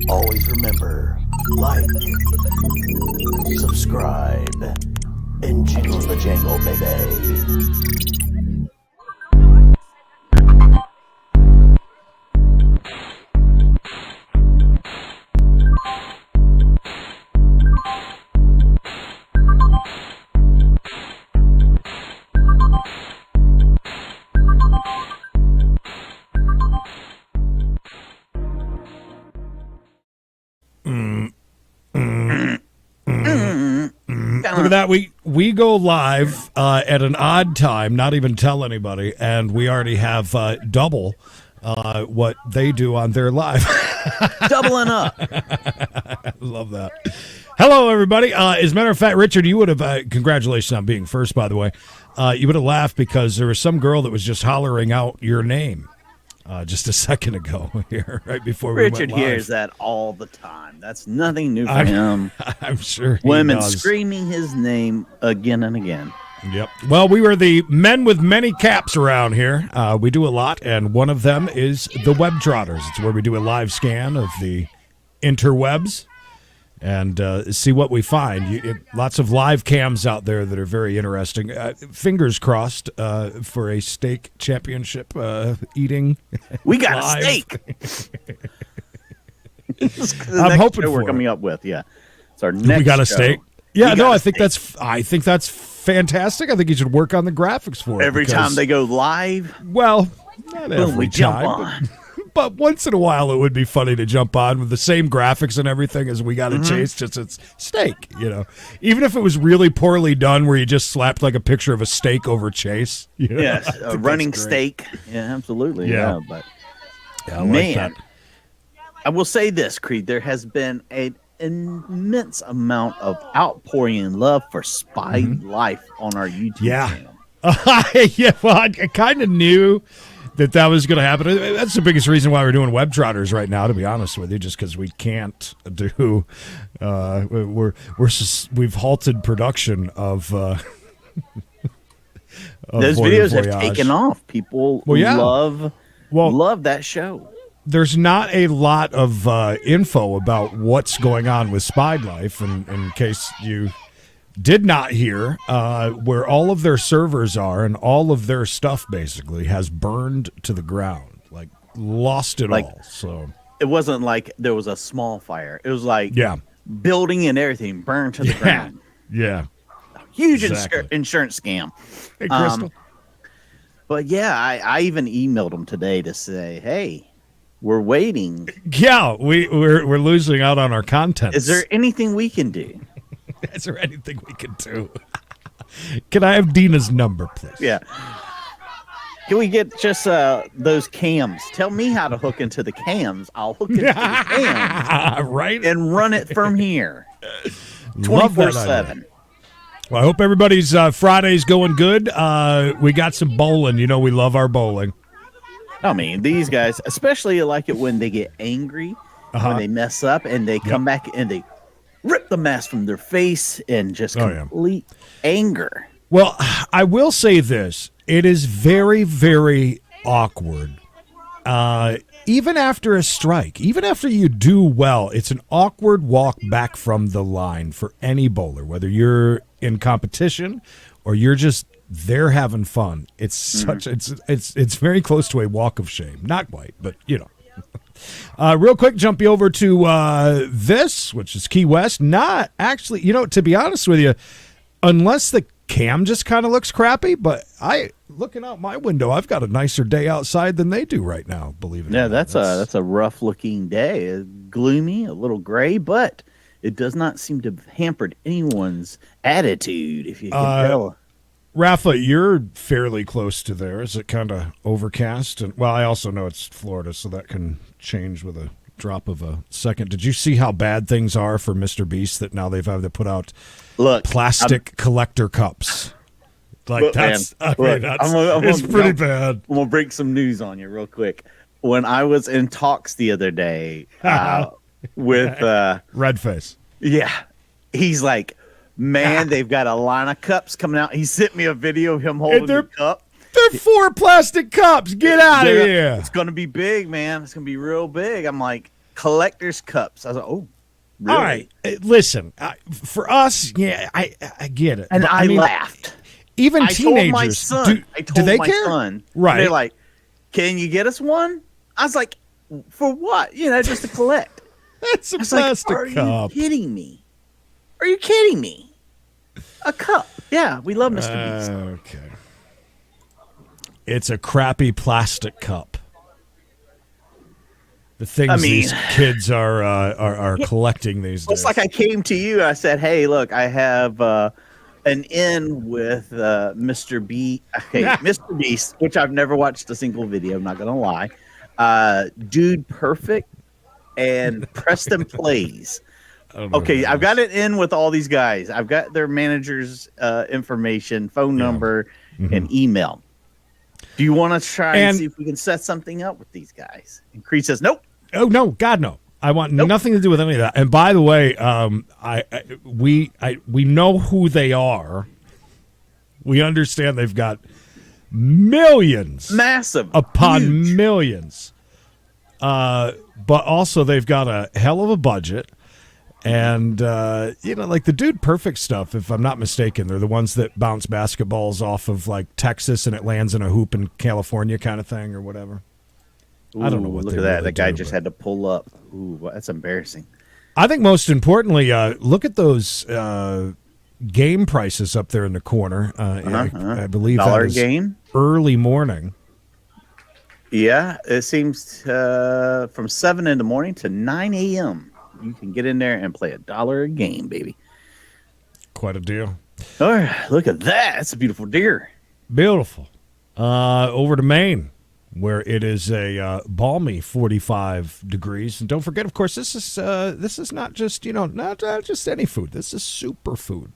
Always remember, like, subscribe, and jingle the jangle, baby. Look at that. We go live at an odd time, not even tell anybody, and we already have double what they do on their live. Doubling up. Love that. Hello, everybody. As a matter of fact, Richard, you would have, congratulations on being first, by the way. You would have laughed because there was some girl that was just hollering out your name just a second ago here, right before we Richard went live. hears that all the time. That's nothing new for him. I'm sure he Women does. screaming his name again and again. Yep. Well, we were the men with many caps around here. We do a lot, and one of them is the Web Trotters. It's where we do a live scan of the interwebs and see what we find. Lots of live cams out there that are very interesting. Fingers crossed for a steak championship eating. We got live. a steak. I'm hoping show we're for coming it. up with. Yeah, it's our next. We got a show. steak. Yeah, We no, got a I think steak. that's fantastic. I think you should work on the graphics for it. Every because, time they go live, well, not boom, every we jump time, on. but once in a while it would be funny to jump on with the same graphics and everything as we got a chase, just it's steak, even if it was really poorly done where you just slapped like a picture of a steak over chase. Yes, I a think running that's great. steak. Yeah, absolutely. Yeah. Yeah, but Yeah, I like man, that. I will say this, Creed. There has been an immense amount of outpouring and love for Spied Life on our YouTube Yeah. channel. Yeah, well, I kind of knew that was going to happen. That's the biggest reason why we're doing Web Trotters right now, to be honest with you, just because we can't do. We've halted production of. of Those Voyage videos have Voyage. taken off. People Well, yeah. love that show. There's not a lot of info about what's going on with Spied Life, and in case you did not hear, where all of their servers are and all of their stuff basically has burned to the ground, like lost it all. So It wasn't like there was a small fire. It was like yeah, building and everything burned to the ground. yeah. Huge Exactly. insurance scam. Hey, Crystal. But yeah, I even emailed them today to say, hey, we're waiting. Yeah, we're losing out on our content. Is there anything we can do? Is there anything we can do? Can I have Dina's number, please? Yeah. Can we get just those cams? Tell me how to hook into the cams. I'll hook into the cams Right? and run it from here. Love that idea. 24/7. Well, I hope everybody's Friday's going good. We got some bowling. We love our bowling. I mean, these guys, especially like it when they get angry, when they mess up, and they come back and they rip the mask from their face and just complete anger. Well, I will say this. It is very, very awkward. Even after a strike, even after you do well, it's an awkward walk back from the line for any bowler, whether you're in competition or you're just there having fun. It's it's very close to a walk of shame. Not quite, but real quick, jump you over to this, which is Key West. Not actually, to be honest with you, unless the cam just kind of looks crappy, but looking out my window, I've got a nicer day outside than they do right now, believe it or not. That's a rough looking day. It's gloomy, a little gray, but it does not seem to have hampered anyone's attitude, if you can tell. Rafa, you're fairly close to there. Is it kind of overcast? And I also know it's Florida, so that can change with a drop of a second. Did you see how bad things are for Mr. Beast that now they've had to put out plastic collector cups? Like it's pretty bad. I'm gonna break some news on you real quick. When I was in talks the other day with Redface, he's like, man, they've got a line of cups coming out. He sent me a video of him holding the cup. They're 4 plastic cups. Get out of here. It's going to be big, man. It's going to be real big. I'm like, collector's cups. I was like, oh, really? All right. Listen, for us, yeah, I get it. And I laughed. Even I teenagers. told my son. Do they care? Son. Right. They're like, can you get us one? I was like, for what? Just to collect. That's a plastic cup. Are you kidding me? Are you kidding me? A cup. Yeah, we love Mr. Beast. Okay. It's a crappy plastic cup. The things these kids are collecting these days. It's like I came to you. I said, "Hey, look, I have an in with Mr. B, Mr. Beast, which I've never watched a single video. I'm not gonna lie. Dude Perfect and Preston Plays. Okay, I've got it in with all these guys. I've got their manager's information, phone number, and email. Do you want to try and see if we can set something up with these guys?" And Creed says, "Nope." Oh no, God no! I want nothing to do with any of that. And by the way, we know who they are. We understand they've got millions, massive, upon huge. Millions. But also they've got a hell of a budget. And, like the Dude Perfect stuff, if I'm not mistaken, they're the ones that bounce basketballs off of like Texas and it lands in a hoop in California kind of thing or whatever. Ooh, I don't know what look they at that. really The guy do, just had to pull up. Ooh, that's embarrassing. I think most importantly, look at those game prices up there in the corner. I believe dollar that is game early morning. Yeah, it seems from 7 in the morning to 9 a.m. You can get in there and play $1 a game, baby. Quite a deal. All right, look at that. That's a beautiful deer. Beautiful. Over to Maine, where it is a balmy 45 degrees. And don't forget, of course, this is not just, not just any food. This is superfood.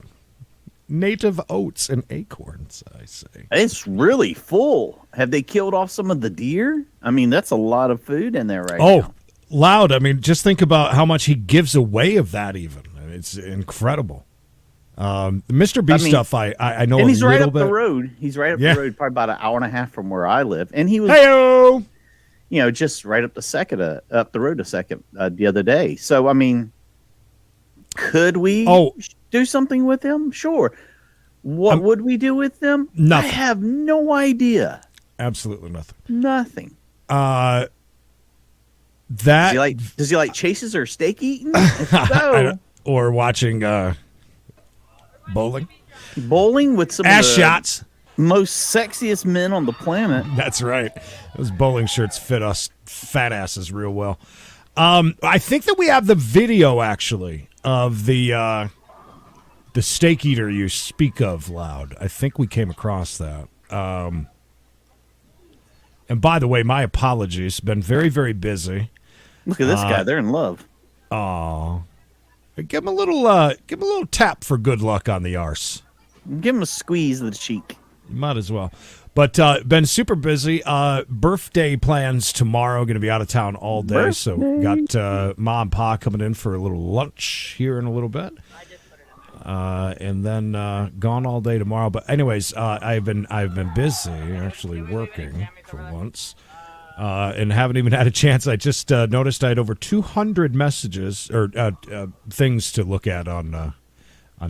Native oats and acorns, I say. It's really full. Have they killed off some of the deer? I mean, that's a lot of food in there now. Oh, Loud. I mean, just think about how much he gives away of that even. It's incredible. Mr. B stuff, I know and he's a right little up bit. the road. He's right up the road, probably about an hour and a half from where I live. And he was, hey-o! Just right up the road a second the other day. So, I mean, could we do something with him? Sure. What would we do with them? Nothing. I have no idea. Absolutely nothing. Nothing. Does he like chases or steak eating? Or watching bowling? Bowling with some ass of the shots. Most sexiest men on the planet. That's right. Those bowling shirts fit us fat asses real well. I think that we have the video actually of the steak eater you speak of, Loud. I think we came across that. And by the way, my apologies. Been very, very busy. Look at this guy. They're in love. Oh, give him a little tap for good luck on the arse. Give him a squeeze of the cheek. You might as well. But been super busy. Birthday plans tomorrow. Going to be out of town all day. So got Ma and Pa coming in for a little lunch here in a little bit. And then gone all day tomorrow. But anyways, I've been busy actually working for once. And haven't even had a chance. I just noticed I had over 200 messages or things to look at on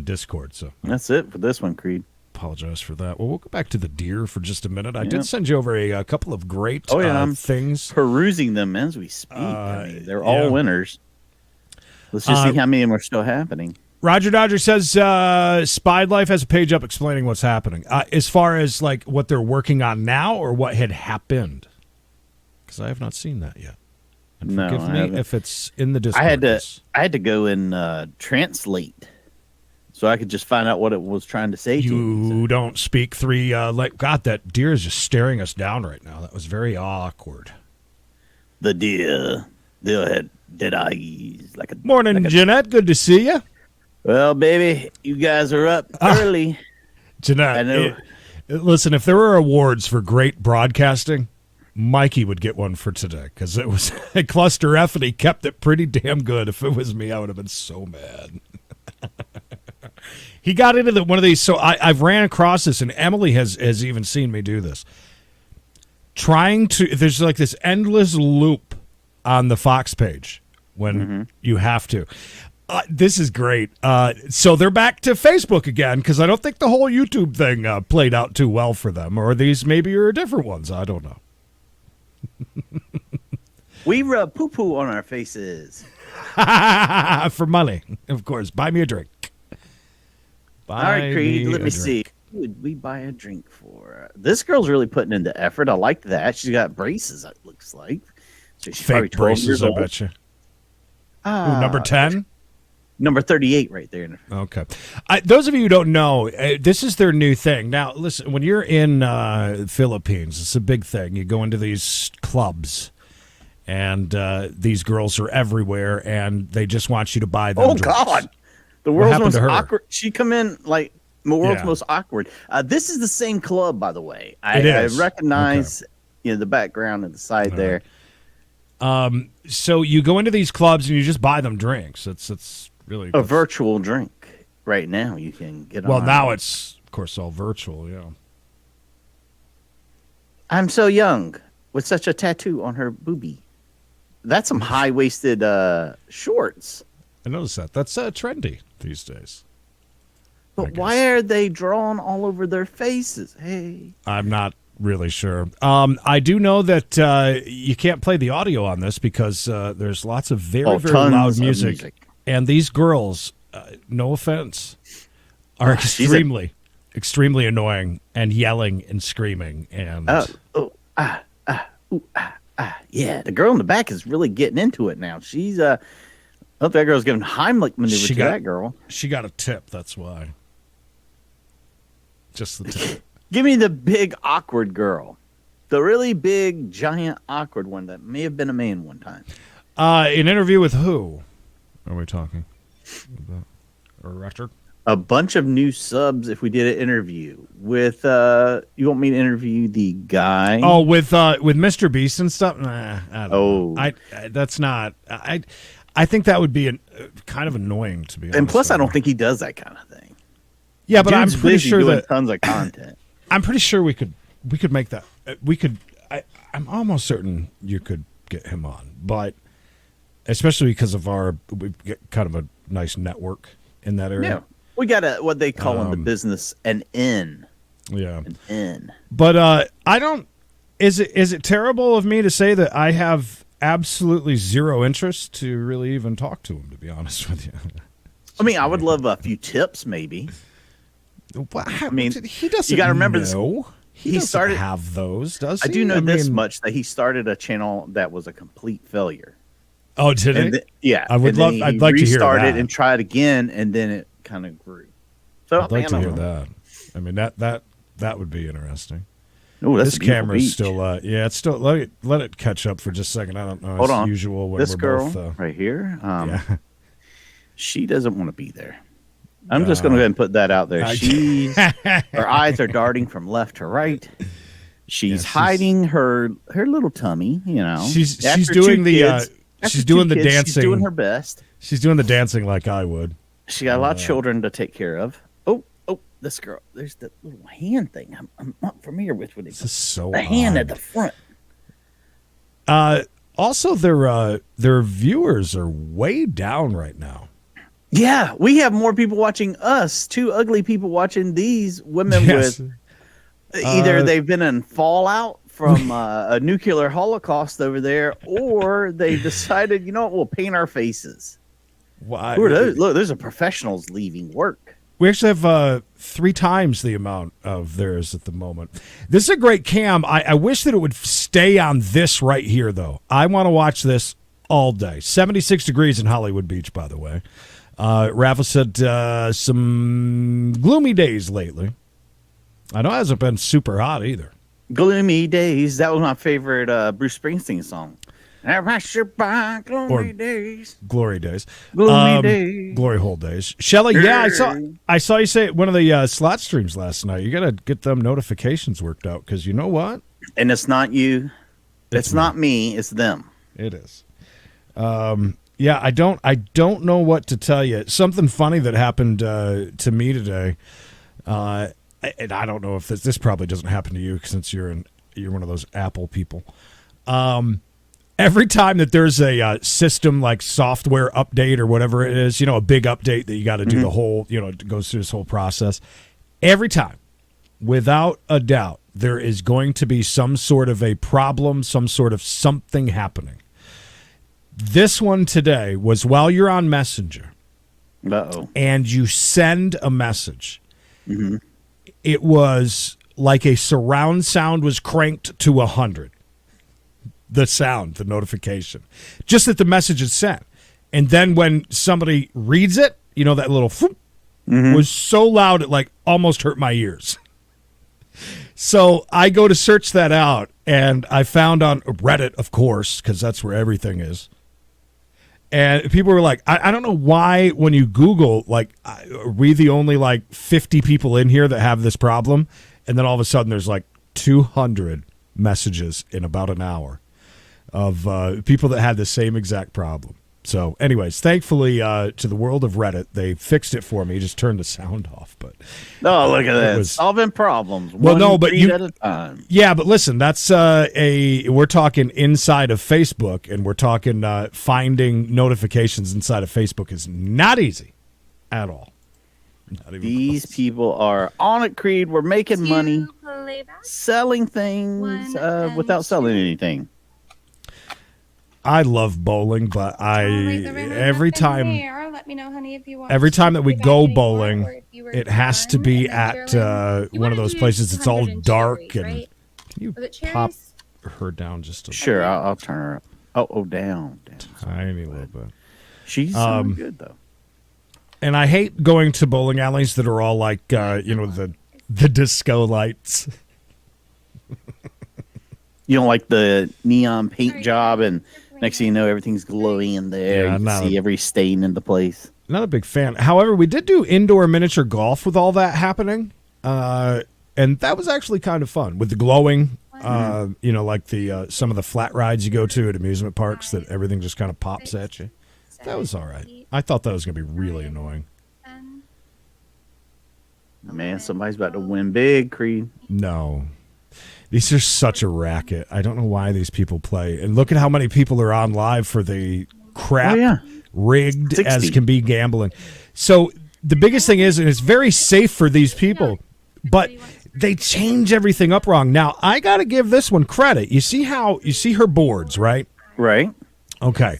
Discord. So that's it for this one, Creed. Apologize for that. Well, we'll go back to the deer for just a minute. I did send you over a couple of great I'm things. Perusing them as we speak. I mean, they're all winners. Let's just see how many of them are still happening. Roger Dodger says SPIEDLIFE has a page up explaining what's happening. As far as like what they're working on now or what had happened. Because I have not seen that yet. And forgive me if it's in the Discord. I had to go and translate so I could just find out what it was trying to say to me. You don't speak three. God, that deer is just staring us down right now. That was very awkward. The deer had dead eyes. Morning, Jeanette. Good to see you. Well, baby, you guys are up early. Jeanette, I know. Listen, if there were awards for great broadcasting, Mikey would get one for today because it was a cluster F and he kept it pretty damn good. If it was me, I would have been so mad. He got into one of these. So I've ran across this, and Emily has even seen me do this. There's like this endless loop on the Fox page when you have to. This is great. So they're back to Facebook again because I don't think the whole YouTube thing played out too well for them, or these maybe are different ones. I don't know. We rub poo-poo on our faces. For money, of course. Buy me a drink. All right, Creed, let me see. Who would we buy a drink for? This girl's really putting in the effort. I like that. She's got braces, it looks like. So she's probably Fake 12 braces, years I old. bet you. Number 10? Number 38 right there. Okay. Those of you who don't know, this is their new thing. Now, listen, when you're in Philippines, it's a big thing. You go into these clubs, and these girls are everywhere, and they just want you to buy them drinks. God. The world's most awkward. She come in like the world's most awkward. This is the same club, by the way. I recognize the background and the side there. So you go into these clubs and you just buy them drinks. It's really a virtual drink right now. You can get. Well, now it's of course all virtual. Yeah. I'm so young with such a tattoo on her boobie. That's some high-waisted shorts. I noticed that. That's trendy these days. But why are they drawn all over their faces? Hey, I'm not really sure. I do know that you can't play the audio on this because there's lots of very loud music. And these girls, no offense, are extremely annoying and yelling and screaming. And yeah, the girl in the back is really getting into it now. She's that girl's giving Heimlich maneuver to that girl. She got a tip, that's why. Just the tip. Give me the big awkward girl. The really big, giant, awkward one that may have been a man one time. An interview with who are we talking about? Or Richard? A bunch of new subs if we did an interview with you want me to interview the guy? Oh, with Mr. Beast and stuff? Nah, I don't know. That's not I think that would be kind of annoying, to be honest. And plus I don't think he does that kind of thing. Yeah, but I'm pretty sure that tons of content. I'm pretty sure we could make that. I'm almost certain you could get him on, but especially because of we've got kind of a nice network in that area. Yeah, we got what they call in the business an in. Yeah, an in. But I don't. Is it terrible of me to say that I have absolutely zero interest to really even talk to him? To be honest with you, I mean, I would love a few tips, maybe. I mean, he doesn't. You got to remember this. He started have those. Does he? I do know this much that he started a channel that was a complete failure. Oh, did he? Yeah, I'd like to hear that. And try it again, and then it kind of grew. So I'd like to hear that. I mean, that would be interesting. Oh, this camera's still. It's still. Let it catch up for just a second. I don't know. Hold on. Usual when this we're girl both, right here. She doesn't want to be there. I'm just going to go ahead and put that out there. Her eyes are darting from left to right. She's hiding her little tummy. You know, she's doing the dancing. She's doing her best. She's doing the dancing like I would. She got a lot of children to take care of. Oh, this girl. There's the little hand thing. I'm not familiar with what it is. This is so the hand at the front. Also, their viewers are way down right now. Yeah, we have more people watching us, two ugly people watching these women with either they've been in fallout from a nuclear holocaust over there, or they decided, you know what, we'll paint our faces. Why? Who are those? Look, those are professionals leaving work. We actually have 3 times the amount of theirs at the moment. This is a great cam. I wish that it would stay on this right here, though. I want to watch this all day. 76 degrees in Hollywood Beach, by the way. Rafa said some gloomy days lately. I know it hasn't been super hot either. Gloomy days. That was my favorite Bruce Springsteen song. Glory days. Glory days. Gloomy days. Glory hole days. Shelley, yeah, I saw you say one of the slot streams last night. You got to get them notifications worked out because you know what? And it's not you. It's not me. It's them. It is. Yeah, I don't know what to tell you. Something funny that happened to me today, and I don't know if this probably doesn't happen to you since you're one of those Apple people. Every time that there's a system like software update or whatever it is, a big update that you got to do the whole, it goes through this whole process. Every time, without a doubt, there is going to be some sort of a problem, some sort of something happening. This one today was while you're on Messenger. Uh-oh. And you send a message. Mm-hmm. It was like a surround sound was cranked to 100. The sound, the notification. Just that the message is sent. And then when somebody reads it, that little whoop, was so loud it like almost hurt my ears. So I go to search that out, and I found on Reddit, of course, because that's where everything is. And people were like, I don't know why when you Google, like, are we the only, 50 people in here that have this problem? And then all of a sudden there's, 200 messages in about an hour of people that had the same exact problem. So, anyways, thankfully, to the world of Reddit, they fixed it for me. Just turned the sound off. But oh, look at that! Solving problems. Well, no, but at a time. Yeah, but listen, that's we're talking inside of Facebook, and we're talking finding notifications inside of Facebook is not easy at all. Not even These close. people are on it, Creed. We're making money, selling things without selling anything. I love bowling, but every time Let me know, honey, if you want every time that we to go back bowling, anymore, or if you were it has to done, be and then at Carolyn, you one of wanted those to do places. It's all 100 dark cherries, and right? can you Was it pop cherries? her down just a Sure, I'll turn her up. Oh, down. tiny little bit. She's good though. And I hate going to bowling alleys that are all like the disco lights. You don't like the neon paint job, and next thing you know, everything's glowing in there. Yeah, you can see every stain in the place. Not a big fan. However, we did do indoor miniature golf with all that happening, and that was actually kind of fun with the glowing. Like the some of the flat rides you go to at amusement parks that everything just kind of pops at you. That was all right. I thought that was going to be really annoying. Man, somebody's about to win big, Creed. No. These are such a racket. I don't know why these people play. And look at how many people are on live for the crap rigged 60. as can be gambling. So the biggest thing is, and it's very safe for these people, but they change everything up wrong. Now, I got to give this one credit. You see her boards, right? Right. Okay.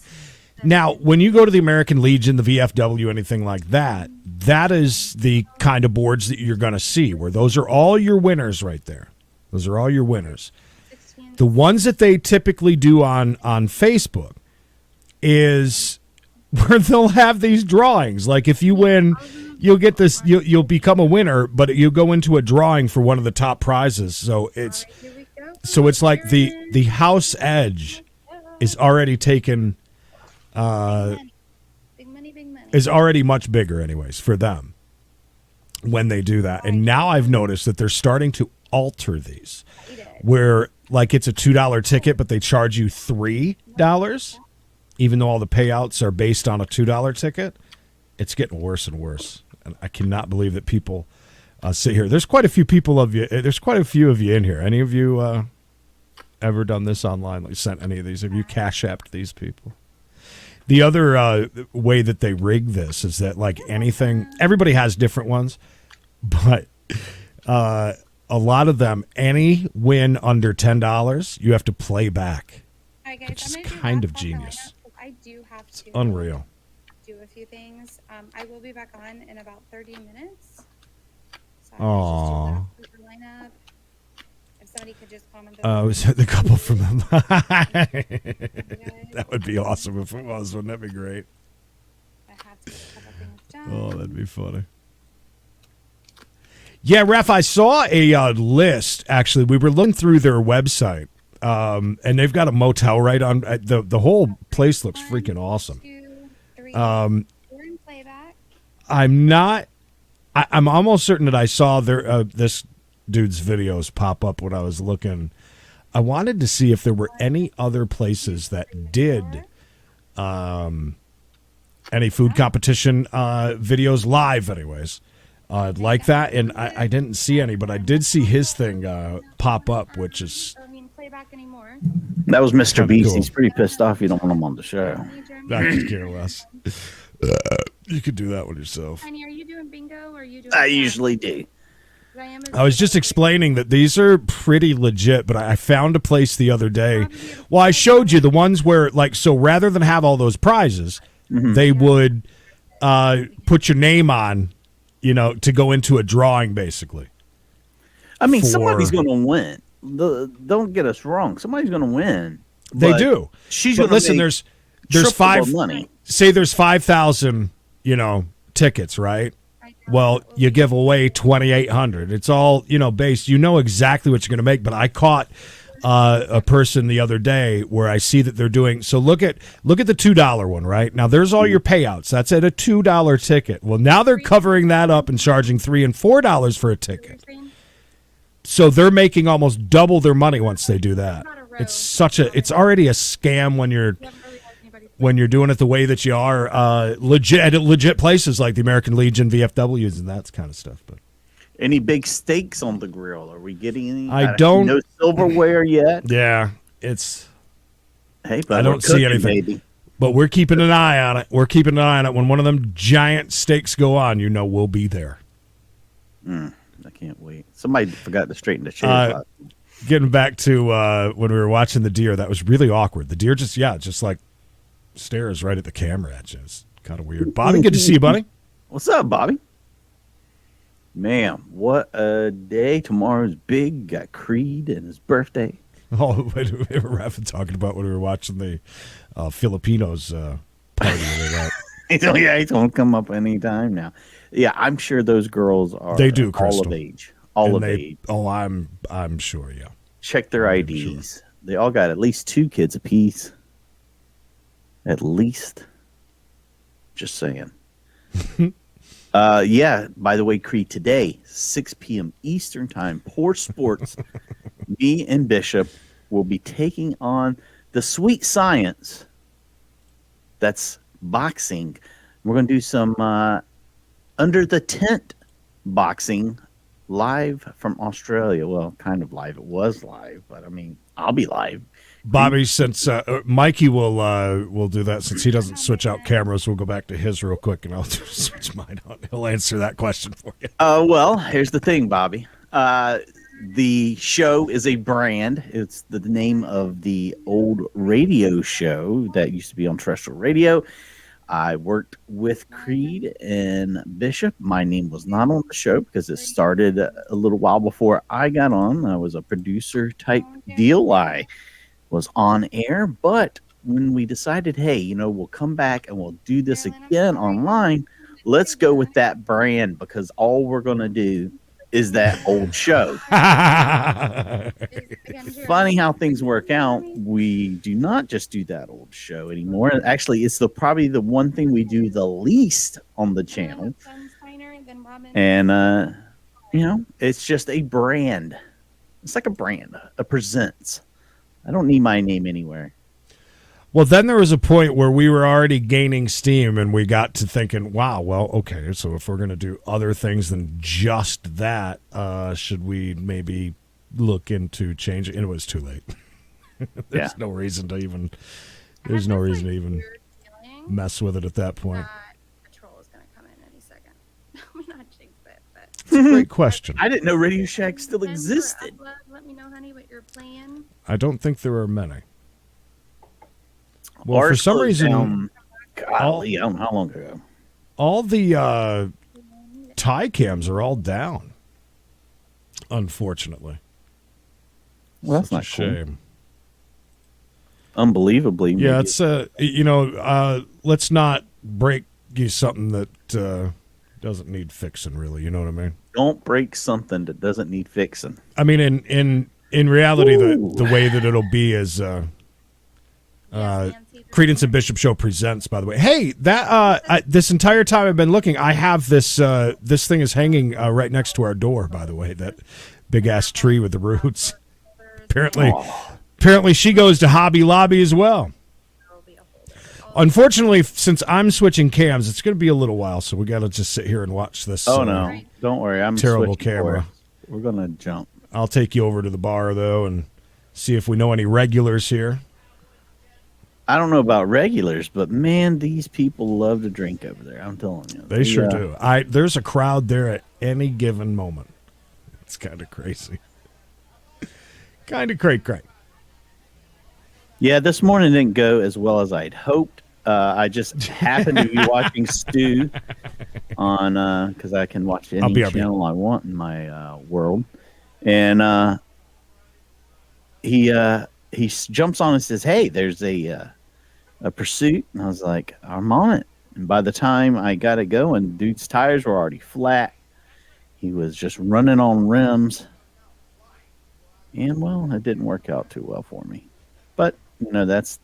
Now, when you go to the American Legion, the VFW, anything like that, that is the kind of boards that you're going to see, where those are all your winners right there. Those are all your winners. The ones that they typically do on Facebook is where they'll have these drawings. Like if you win, you'll get this. You'll become a winner, but you go into a drawing for one of the top prizes. So it's like the house edge is already taken. Big money. Is already much bigger, anyways, for them when they do that. And now I've noticed that they're starting to alter these, where like it's a $2 ticket, but they charge you $3, even though all the payouts are based on a $2 ticket. It's getting worse and worse, and I cannot believe that people sit here. There's quite a few people of you. There's quite a few of you in here. Any of you ever done this online? Like sent any of these? Have you cash apped these people? The other way that they rig this is that like anything, everybody has different ones, but a lot of them, any win under $10, you have to play back, which is kind of genius. I do have to Unreal. do a few things. I will be back on in about 30 minutes. So Aww. the lineup. If somebody could just comment. Was it the couple from them? That would be awesome if it was. Wouldn't that be great? I have to get a couple things done. Oh, that'd be funny. Yeah, Ref, I saw a list, actually. We were looking through their website, and they've got a motel right on. The whole place looks freaking awesome. 2, 3, 4 in playback. I'm almost certain that I saw this dude's videos pop up when I was looking. I wanted to see if there were any other places that did any food competition videos live, anyways. Like that, and I didn't see any, but I did see his thing pop up, which is playback anymore. That was Mr. Kinda Beast. cool. He's pretty pissed off you don't want him on the show. I could care less. You could do that one yourself. Honey, are you doing bingo or are you doing? I usually do. I was just explaining that these are pretty legit, but I found a place the other day. Well, I showed you the ones where, like, so rather than have all those prizes, they would put your name on, you know, to go into a drawing, basically. I mean, For- somebody's going to win. Don't get us wrong. Somebody's going to win. They But do. She's But going to listen, there's five. money. Say there's 5,000, you know, tickets, right? Well, you give away 2,800. It's all, you know, based. You know exactly what you're going to make. But I caught a person the other day where I see that they're doing. So look at the $2 one, right? Now there's all your payouts. That's at a $2 ticket. Well, now they're covering that up and charging $3 and $4 for a ticket. So they're making almost double their money once they do that. It's already a scam when you're doing it the way that you are legit places like the American Legion, VFWs, and that kind of stuff. But Any big steaks on the grill? Are we getting any? I don't- No silverware yet. yeah, it's. Hey, but I don't see anything. Baby. But we're keeping an eye on it. We're keeping an eye on it. When one of them giant steaks go on, you know we'll be there. I can't wait. Somebody forgot to straighten the chair. Getting back to when we were watching the deer, that was really awkward. The deer just like stares right at the camera at you. It's kind of weird. Bobby, good to see you, buddy. What's up, Bobby? Man, what a day. Tomorrow's big. Got Creed and his birthday. Oh, we were talking about when we were watching the Filipinos party. He's going to come up anytime now. Yeah, I'm sure those girls are They do, all Crystal. of age. All of age. Oh, I'm sure, yeah. Check their IDs. They all got at least 2 kids apiece. At least. Just saying. Yeah, by the way, Creed, today, 6 p.m. Eastern Time, Poor Sports, me and Bishop will be taking on the Sweet Science. That's boxing. We're going to do some under the tent boxing live from Australia. Well, kind of live. It was live, but I mean, I'll be live. Bobby, since Mikey will do that, since he doesn't switch out cameras, we'll go back to his real quick, and I'll switch mine on. He'll answer that question for you. Well, here's the thing, Bobby. The show is a brand. It's the name of the old radio show that used to be on terrestrial radio. I worked with Creed and Bishop. My name was not on the show because it started a little while before I got on. I was a producer type deal. I was on air, but when we decided, hey, you know, we'll come back and we'll do this again online, let's go with that brand because all we're going to do is that old show. Funny how things work out. We do not just do that old show anymore. Actually, it's probably the one thing we do the least on the channel. And, you know, it's just a brand. It's like a brand, a presents. I don't need my name anywhere. Well, then there was a point where we were already gaining steam, and we got to thinking, wow, well, okay, so if we're going to do other things than just that, should we maybe look into changing? And it was too late. There's no reason to even mess with it at that point. Patrol is going to come in any second. I'm not jinx it, but It's a great question. I didn't know Radio Shack still existed. let me know, honey, what you're playing. I don't think there are many. Well, Ours for some closed reason, down, golly, I don't know how long ago. all the tie cams are all down, unfortunately. Well, that's Such a not cool. shame. Unbelievably. Yeah, maybe. it's let's not break you something that doesn't need fixing, really. You know what I mean? Don't break something that doesn't need fixing. I mean, in reality, the way that it'll be is Creedence and Bishop Show presents. By the way, hey, that this entire time I've been looking, I have this this thing is hanging right next to our door. By the way, that big ass tree with the roots. Apparently she goes to Hobby Lobby as well. Unfortunately, since I'm switching cams, it's going to be a little while, so we got to just sit here and watch this. Oh no, don't worry. I'm terrible switching camera. course. We're gonna jump. I'll take you over to the bar though and see if we know any regulars here. I don't know about regulars, but man, these people love to drink over there. I'm telling you, They sure do. There's a crowd there at any given moment. It's kind of crazy. Kind of cray. Yeah, this morning didn't go as well as I'd hoped. I just happened to be watching Stu on because I can watch any channel I want in my world, and he jumps on and says, "Hey, there's a pursuit," and I was like, "I'm on it." And by the time I got it going, dude's tires were already flat. He was just running on rims, and well, it didn't work out too well for me. But you know, that's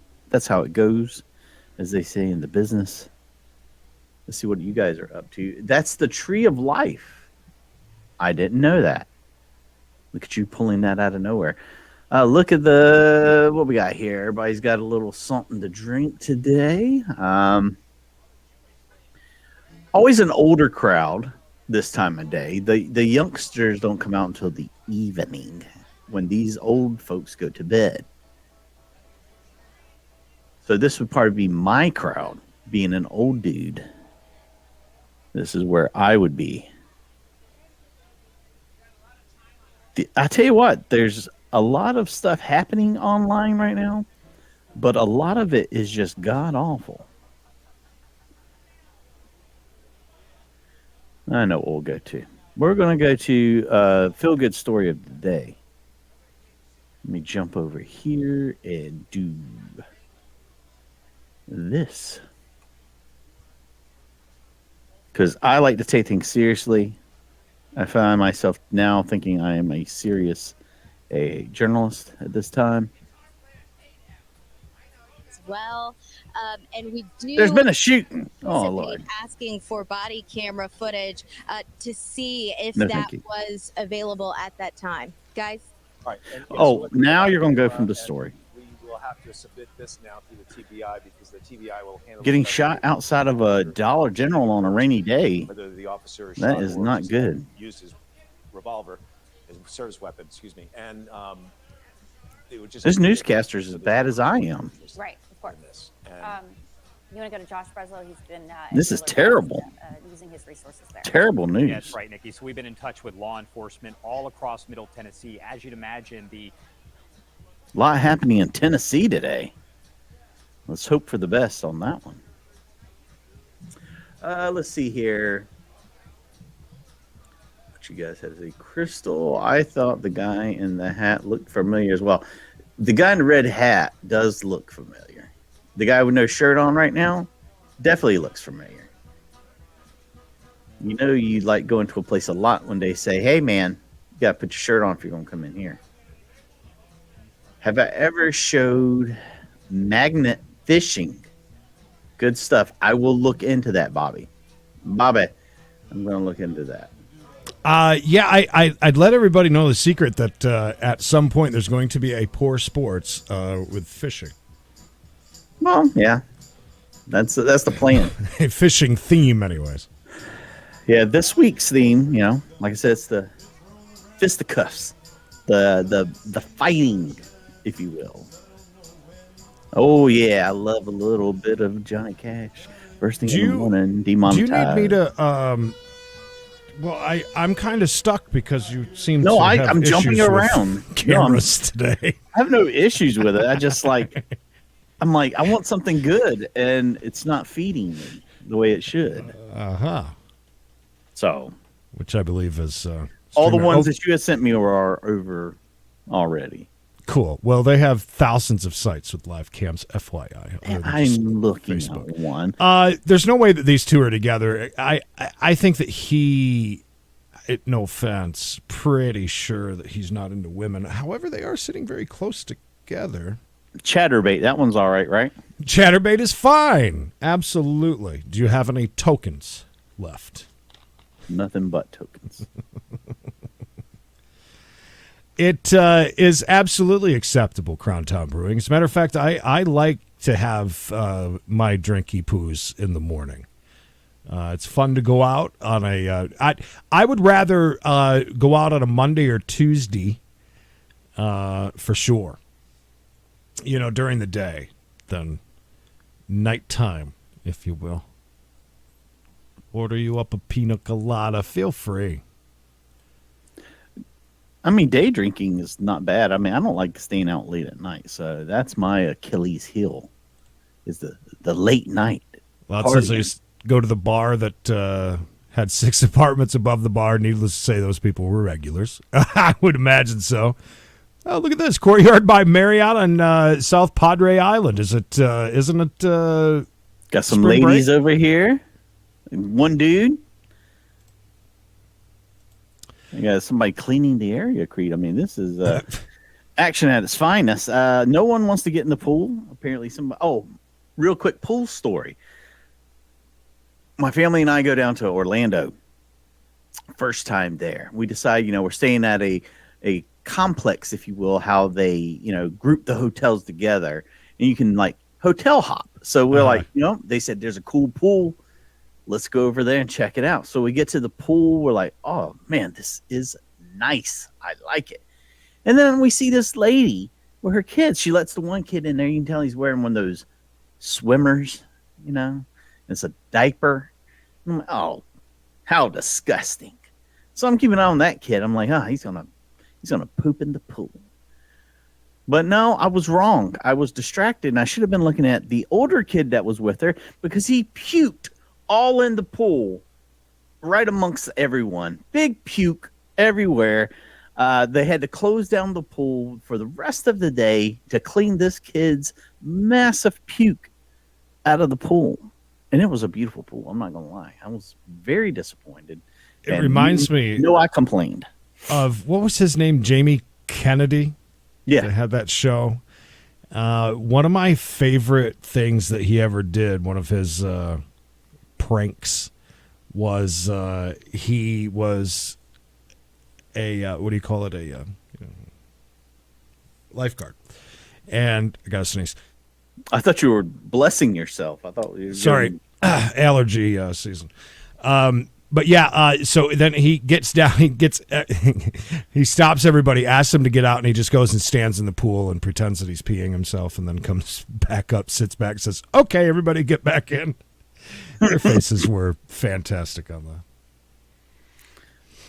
how it goes, as they say in the business. Let's see what you guys are up to. That's the tree of life. I didn't know that. Look at you pulling that out of nowhere. Look at what we got here. Everybody's got a little something to drink today. Always an older crowd this time of day. The youngsters don't come out until the evening when these old folks go to bed. So this would probably be my crowd, being an old dude. This is where I would be. I tell you what, there's a lot of stuff happening online right now, but a lot of it is just god awful. I know what we'll go to. We're going to go to Feel Good Story of the Day. Let me jump over here and do this. Because I like to take things seriously. I find myself now thinking I am a journalist at this time. Well, and we do. There's been a shooting. Oh Lord! Asking for body camera footage to see if No, that was available at that time, guys. All right. And Now you're going to go from the story. We will have to submit this now through the TBI because the TBI will handle. Getting shot outside of a Dollar General on a rainy day. Whether the officer That is not good. Used his revolver, his service weapon. Excuse me, and it would just. This newscaster's as bad as I am. Right, of course. You want to go to Josh Breslow? He's been. This is terrible. Using his resources there. Terrible news. Yeah, that's right, Nikki. So we've been in touch with law enforcement all across Middle Tennessee. As you'd imagine, A lot happening in Tennessee today. Let's hope for the best on that one. Let's see here. What you guys had to say? Crystal, I thought the guy in the hat looked familiar as well. The guy in the red hat does look familiar. The guy with no shirt on right now definitely looks familiar. You know, you like going to a place a lot when they say, "Hey, man, you got to put your shirt on if you're going to come in here." Have I ever showed magnet fishing? Good stuff. I will look into that, Bobby. I'm going to look into that. Yeah, I'd let everybody know the secret that at some point there's going to be a Poor Sports with fishing. Well, yeah, that's the plan. A fishing theme, anyways. Yeah, this week's theme, you know, like I said, it's the fisticuffs, the fighting, if you will. Oh yeah, I love a little bit of Johnny Cash. First thing in the morning, demonetized. Do you need me to? Well, I'm kind of stuck because you seem to have I'm jumping issues around with cameras today. I have no issues with it. I just I'm like, I want something good, and it's not feeding me the way it should. So, which I believe is all the ones that you had sent me are over already. Cool. Well, they have thousands of sites with live cams, FYI. I'm looking at one. There's no way that these two are together. I think that no offense, pretty sure that he's not into women. However, they are sitting very close together. Chatterbait, that one's all right, right? Chatterbait is fine. Absolutely. Do you have any tokens left? Nothing but tokens. It is absolutely acceptable, Crown Town Brewing. As a matter of fact, I like to have my drinky poos in the morning. It's fun to go out on I would rather go out on a Monday or Tuesday for sure, during the day than nighttime, if you will. Order you up a pina colada. Feel free. I mean, day drinking is not bad. I mean, I don't like staying out late at night, so that's my Achilles heel, is the late night. Well, it says I used to go to the bar that had 6 apartments above the bar. Needless to say, those people were regulars. I would imagine so. Oh, look at this courtyard by Marriott on South Padre Island. Isn't it? Got some ladies over here. One dude. I got somebody cleaning the area, Creed. I mean, this is action at its finest. No one wants to get in the pool. Apparently, somebody. Oh, real quick pool story. My family and I go down to Orlando. First time there. We decide, we're staying at a complex, if you will, how they, group the hotels together. And you can, hotel hop. So we're they said there's a cool pool. Let's go over there and check it out. So we get to the pool. We're like, oh, man, this is nice. I like it. And then we see this lady with her kids. She lets the one kid in there. You can tell he's wearing one of those swimmers, It's a diaper. I'm like, oh, how disgusting. So I'm keeping an eye on that kid. I'm like, he's gonna poop in the pool. But no, I was wrong. I was distracted, and I should have been looking at the older kid that was with her because he puked all in the pool, right amongst everyone. Big puke everywhere. They had to close down the pool for the rest of the day to clean this kid's massive puke out of the pool. And it was a beautiful pool. I'm not going to lie. I was very disappointed. It reminds me. No, I complained. Of, what was his name? Jamie Kennedy? Yeah. They had that show. One of my favorite things that he ever did, one of his pranks, was he was a, what do you call it? A lifeguard. And I got to sneeze. I thought you were blessing yourself. I thought you were sorry, allergy season. But yeah, so then he gets down, he stops everybody, asks them to get out, and he just goes and stands in the pool and pretends that he's peeing himself, and then comes back up, sits back, says, okay, everybody get back in. Their faces were fantastic on that.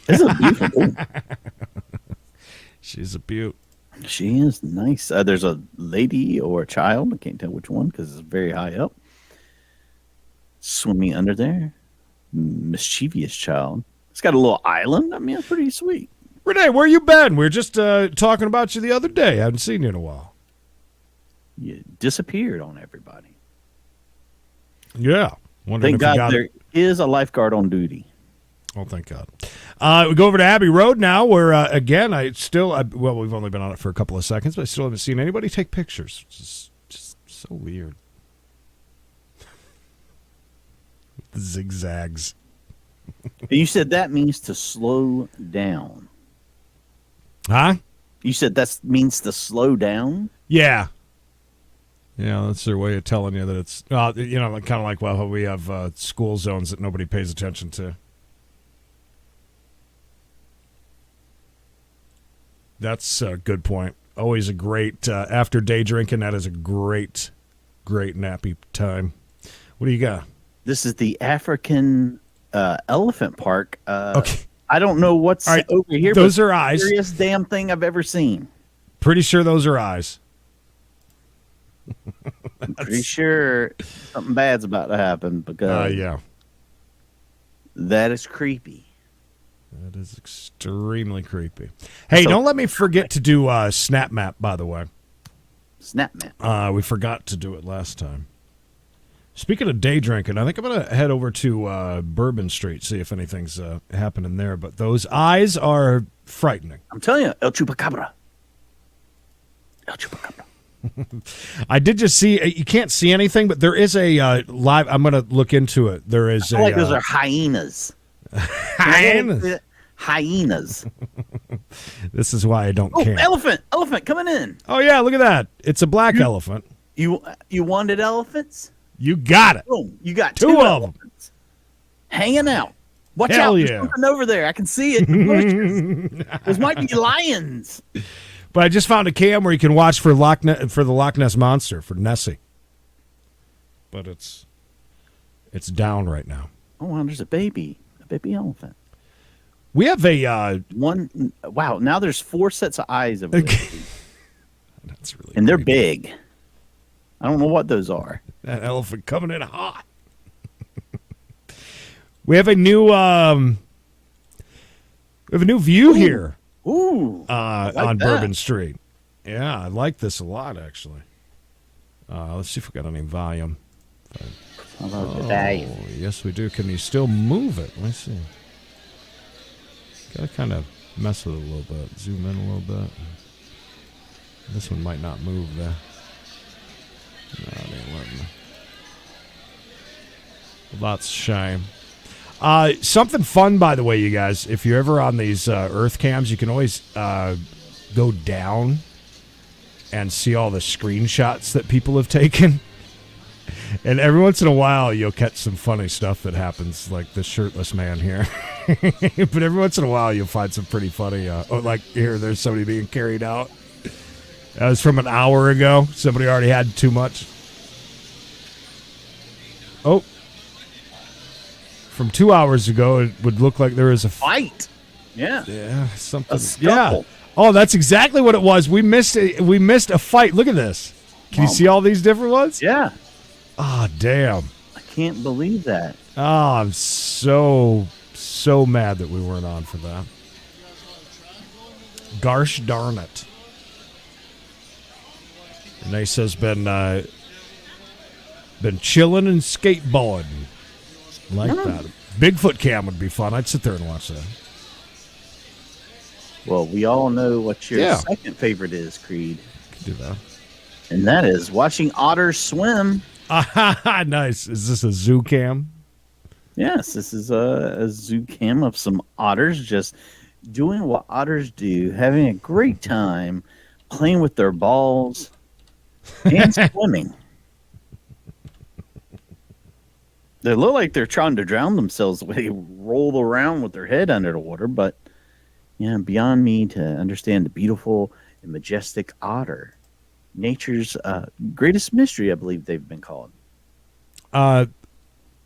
This is a beautiful pool. She's a beaut. She is nice. There's a lady or a child. I can't tell which one because it's very high up. Swimming under there. Mischievous child. It's got a little island. I mean, it's pretty sweet. Renee, where you been? We were just talking about you the other day. I haven't seen you in a while. You disappeared on everybody. Yeah. Thank God there is a lifeguard on duty. Oh, thank God. We go over to Abbey Road now, where, again, well, we've only been on it for a couple of seconds, but I still haven't seen anybody take pictures. It's just so weird. The zigzags. You said that means to slow down. Huh? You said that means to slow down? Yeah. Yeah, that's their way of telling you that it's, kind of like, well, we have school zones that nobody pays attention to. That's a good point. Always a great, after day drinking, that is a great, great nappy time. What do you got? This is the African elephant park. Okay. I don't know what's right, over here. Those are eyes. The scariest damn thing I've ever seen. Pretty sure those are eyes. I'm pretty sure something bad's about to happen because yeah. That is creepy. That is extremely creepy. Hey, don't let me forget to do Snap Map, by the way. Snap Map. We forgot to do it last time. Speaking of day drinking, I think I'm going to head over to Bourbon Street, see if anything's happening there. But those eyes are frightening. I'm telling you, El Chupacabra. El Chupacabra. I did just see, you can't see anything, but there is a live, I'm going to look into it. There is I feel like those are hyenas. Hyenas? Hyenas. This is why I don't care. Elephant coming in. Oh, yeah, look at that. It's a black elephant. You wanted elephants? You got it. Boom! You got Two two of 'em. elephants hanging out. Watch Hell out! yeah. There's something over there. I can see it. In the bushes. Those might be lions. But I just found a cam where you can watch for the Loch Ness monster for Nessie. But it's down right now. Oh, wow, there's a baby elephant. We have a One. Wow! Now there's 4 sets of eyes over there, that's really and they're creepy. big. I don't know what those are. That elephant coming in hot. We have a new view here Ooh! on that. Bourbon Street. Yeah, I like this a lot actually. Let's see if we got any volume. How about the day? Oh, yes, we do. Can you still move it? Let me see. Got to kind of mess with it a little bit. Zoom in a little bit. This one might not move there. No, it ain't letting me. Well, that's a shame. Something fun, by the way, you guys. If you're ever on these Earth cams, you can always go down and see all the screenshots that people have taken. And every once in a while, you'll catch some funny stuff that happens, like this shirtless man here. But every once in a while, you'll find some pretty funny. Like here, there's somebody being carried out. That was from an hour ago. Somebody already had too much. Oh. From 2 hours ago, it would look like there was a Fight. Yeah. Yeah, something. A scuffle. Yeah. Oh, that's exactly what it was. We missed a fight. Look at this. Can you see all these different ones? Yeah. Oh, damn. I can't believe that. Oh, I'm so mad that we weren't on for that. Gosh darn it. Nace has been chilling and skateboarding. Like that. Bigfoot cam would be fun. I'd sit there and watch that. Well, we all know what your Yeah. second favorite is, Creed. Could do that. And that is watching otters swim. Nice. Is this a zoo cam? Yes, this is a zoo cam of some otters just doing what otters do, having a great time, playing with their balls and swimming. They look like they're trying to drown themselves the way they roll around with their head under the water, but yeah, beyond me to understand the beautiful and majestic otter. Nature's greatest mystery, I believe they've been called. I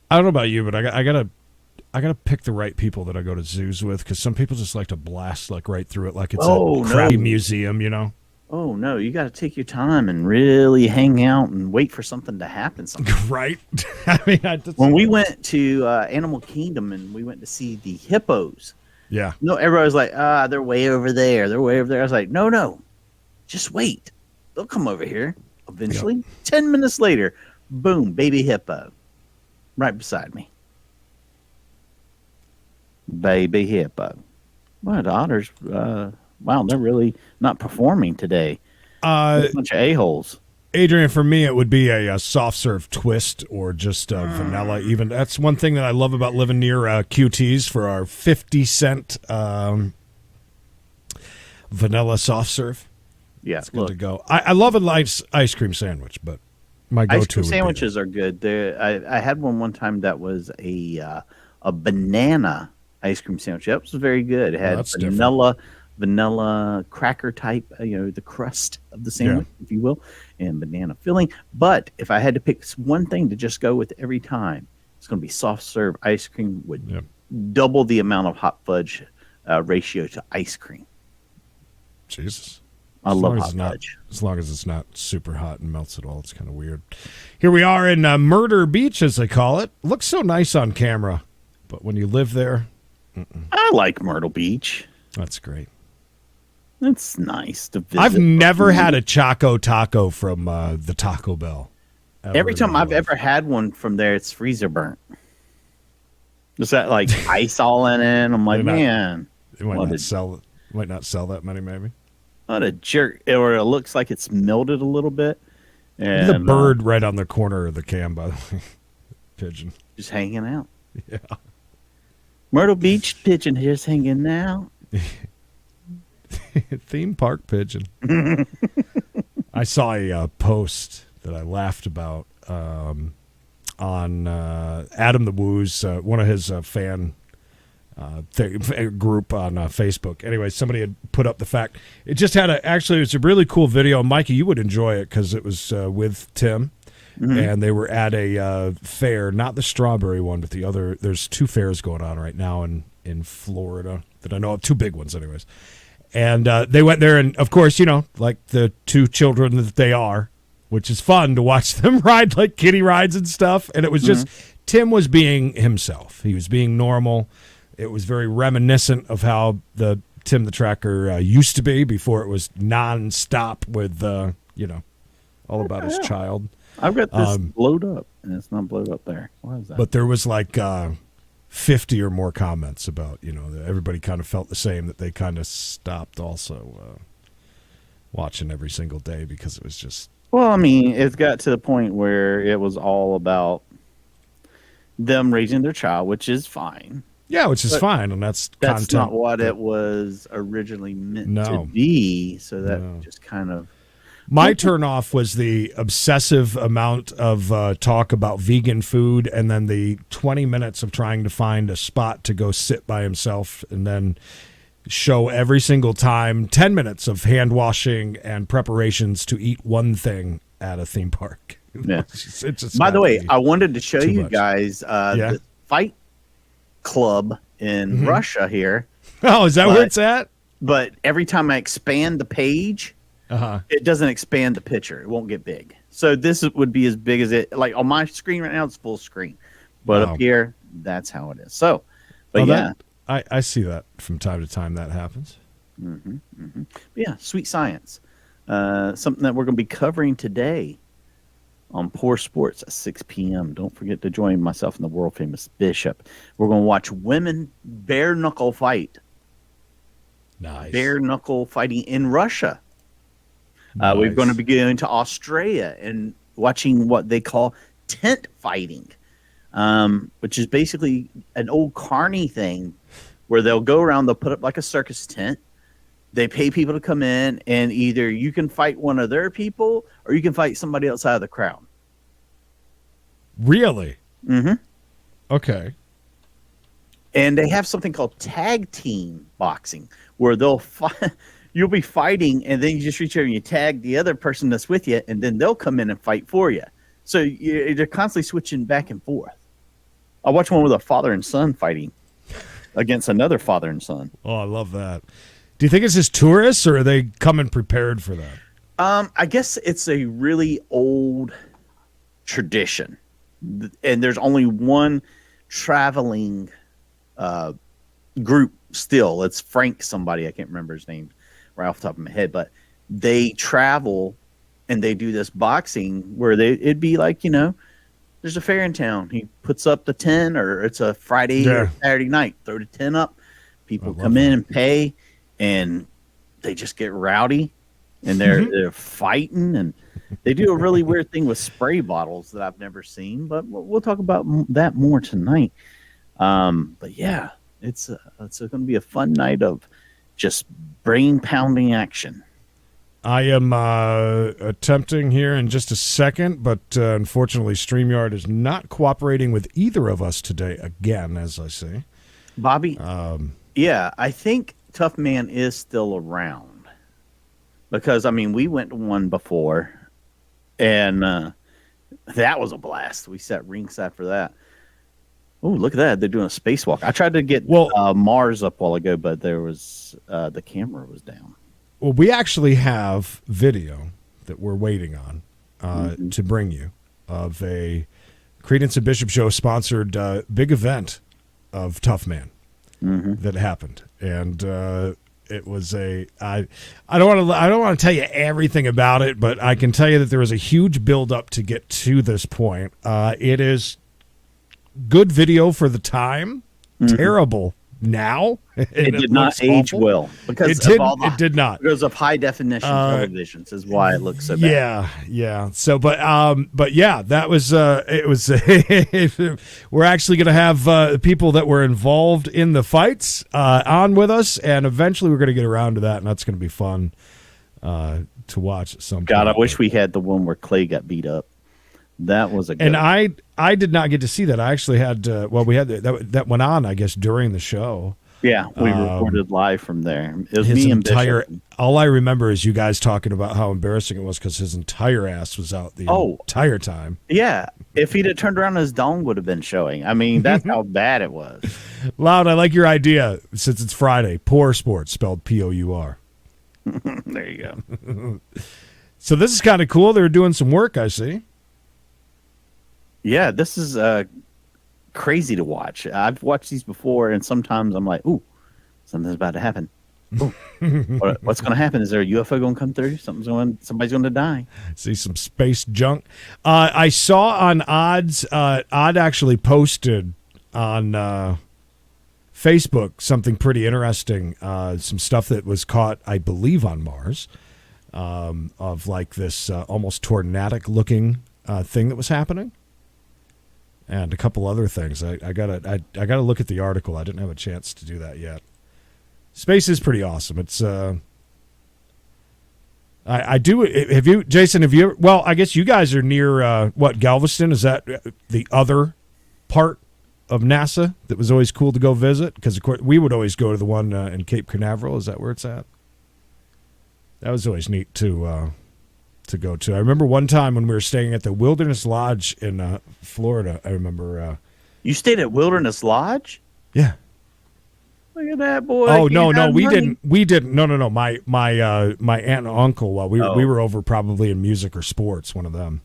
don't know about you, but I gotta pick the right people that I go to zoos with, because some people just like to blast like right through it like it's a crappy museum, you know. Oh no, you got to take your time and really hang out and wait for something to happen. Right? I mean, When we went to Animal Kingdom and we went to see the hippos, yeah, no, everybody was like, they're way over there. They're way over there. I was like, no, just wait. They'll come over here eventually. Yep. 10 minutes later, boom, baby hippo right beside me. Baby hippo. Well, the otters, wow, they're really not performing today. A bunch of a-holes. Adrian, for me, it would be a soft serve twist or just vanilla. Even that's one thing that I love about living near QT's for our 50-cent vanilla soft serve. Yeah, It's good to go. I love a nice ice cream sandwich, but my go-to ice cream would be sandwiches are good. I had one time that was a banana ice cream sandwich. That was very good. It had that's vanilla cracker type, the crust of the sandwich, if you will, and banana filling. But if I had to pick one thing to just go with every time, it's going to be soft serve ice cream with double the amount of hot fudge ratio to ice cream. Jesus. I love hot fudge. As long as it's not super hot and melts at all, it's kind of weird. Here we are in Murder Beach, as they call it. Looks so nice on camera, but when you live there, I like Myrtle Beach. That's great. It's nice to visit. I've never had a Choco Taco from the Taco Bell. Every time I've ever had one from there, it's freezer burnt. Is that like ice all in it? I'm like, man. It might not sell that many, maybe. What a jerk. Or it looks like it's melted a little bit. And the bird right on the corner of the cam, by the way. Pigeon. Just hanging out. Yeah. Myrtle Beach pigeon just hanging out. Theme park pigeon. I saw a post that I laughed about on Adam the Woo's one of his fan group on Facebook. Anyway, somebody had put up the fact. It just had actually, it was a really cool video. Mikey, you would enjoy it because it was with Tim. And they were at a fair, not the strawberry one, but the other. There's 2 fairs going on right now in Florida that I know of, 2 big ones anyways. And they went there, and of course, like the 2 children that they are, which is fun to watch them ride like kiddie rides and stuff. And it was just, Tim was being himself. He was being normal. It was very reminiscent of how the Tim the Tracker used to be before it was nonstop with, all about his child. I've got this blowed up, and it's not blowed up there. Why is that? But there was like 50 or more comments about, that everybody kind of felt the same, that they kind of stopped also watching every single day because it was just... Well, I mean, it's got to the point where it was all about them raising their child, which is fine. Yeah, which is fine, and that's content. Not what it was originally meant to be, so that just kind of... My turnoff was the obsessive amount of talk about vegan food, and then the 20 minutes of trying to find a spot to go sit by himself, and then show every single time 10 minutes of hand washing and preparations to eat one thing at a theme park. Yeah. It just By the way, I wanted to show you guys the Fight Club in Russia here. Oh, is that where it's at? But every time I expand the page, it doesn't expand the picture. It won't get big. So this would be as big as it, like on my screen right now, it's full screen. But up here, that's how it is. So, but I see that from time to time that happens. But yeah, sweet science. Something that we're going to be covering today on Poor Sports at 6 p.m. Don't forget to join myself and the world famous Bishop. We're going to watch women bare knuckle fight. Nice. Bare knuckle fighting in Russia. We're going to be going to Australia and watching what they call tent fighting, which is basically an old carny thing where they'll go around, they'll put up like a circus tent. They pay people to come in, and either you can fight one of their people or you can fight somebody outside of the crowd. Really? Mm-hmm. Okay. And they have something called tag team boxing where they'll fight. You'll be fighting, and then you just reach over and you tag the other person that's with you, and then they'll come in and fight for you. So they're constantly switching back and forth. I watched one with a father and son fighting against another father and son. Oh, I love that. Do you think it's just tourists, or are they coming prepared for that? I guess it's a really old tradition, and there's only one traveling group still. It's Frank somebody. I can't remember his name right off the top of my head, but they travel and they do this boxing where it'd be like, there's a fair in town. He puts up the 10, or it's a Friday or Saturday night, throw the 10 up. People come in and pay, and they just get rowdy, and they're fighting, and they do a really weird thing with spray bottles that I've never seen, but we'll talk about that more tonight. But yeah, it's going to be a fun night of just brain pounding action. I am attempting here in just a second, but unfortunately StreamYard is not cooperating with either of us today again, as I see. Bobby, yeah, I think Tough Man is still around because, I mean, we went to one before, and that was a blast. We sat ringside for that. Oh, look at that. They're doing a spacewalk. I tried to get Mars up a while ago, but there was the camera was down. Well, we actually have video that we're waiting on to bring you of a Creedence and Bishop Show sponsored big event of Tough Man that happened. And it was I don't want to tell you everything about it, but I can tell you that there was a huge build up to get to this point. It is good video for the time, terrible now. It did not age well because it did not. Because of high definition televisions is why it looks so bad. Yeah. So, but yeah, that was it was. We're actually going to have people that were involved in the fights on with us, and eventually we're going to get around to that, and that's going to be fun. to watch at some God, I point. wish we had the one where Clay got beat up. That was a good And one. I did not get to see that. I actually had we had that went on, I guess, during the show. Yeah, we recorded live from there. It was His me and entire Bishop. all I remember is you guys talking about how embarrassing it was because his entire ass was out the entire time. Yeah, if he'd have turned around, his dong would have been showing. I mean, that's how bad it was. Loud, I like your idea. Since it's Friday, Pour Sports spelled P-O-U-R. There you go. So this is kind of cool. They're doing some work, I see. Yeah, this is crazy to watch. I've watched these before, and sometimes I'm like, ooh, something's about to happen. Ooh, what's going to happen? Is there a UFO going to come through? Somebody's going to die. See some space junk. I saw on Odds, Odd actually posted on Facebook something pretty interesting. Some stuff that was caught, I believe, on Mars, of like this almost tornadic looking thing that was happening. And a couple other things. I gotta look at the article. I didn't have a chance to do that yet. Space is pretty awesome. It's I do. Have you, Jason? Have you ever? Well, I guess you guys are near what, Galveston? Is that the other part of NASA that was always cool to go visit? Because of course we would always go to the one in Cape Canaveral. Is that where it's at? That was always neat to go to. I remember one time when we were staying at the Wilderness Lodge in Florida. I remember. You stayed at Wilderness Lodge? Yeah. Look at that, boy. Oh You no, had we money. didn't. We didn't. No. My aunt and uncle. Well, we were over probably in music or sports, one of them.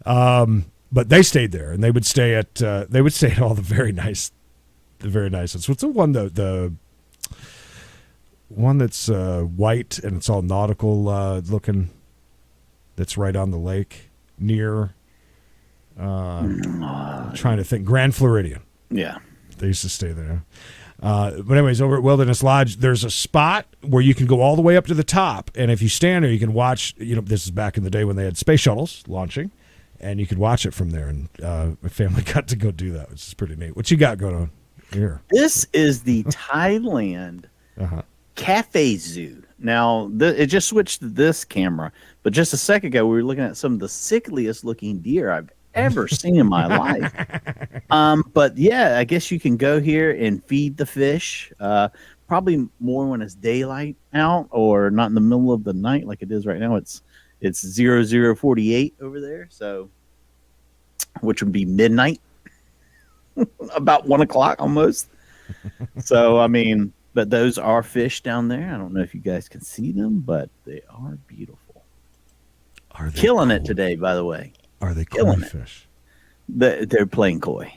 But they stayed there, and they would stay at all the very nice. What's the one the one that's white and it's all nautical looking? That's right on the lake near. I'm trying to think. Grand Floridian. Yeah. They used to stay there. But anyways, over at Wilderness Lodge, there's a spot where you can go all the way up to the top, and if you stand there, you can watch. This is back in the day when they had space shuttles launching, and you could watch it from there. And my family got to go do that, which is pretty neat. What you got going on here? This is the Thailand Cafe Zoo. Now, it just switched to this camera, but just a second ago, we were looking at some of the sickliest looking deer I've ever seen in my life. But yeah, I guess you can go here and feed the fish. Probably more when it's daylight out or not in the middle of the night like it is right now. It's 0048 over there, so which would be midnight, about 1 o'clock almost. So I mean, but those are fish down there. I don't know if you guys can see them, but they are beautiful. Are they killing cool? it today, by the way. Are they Killing koi it. fish? They're playing coy.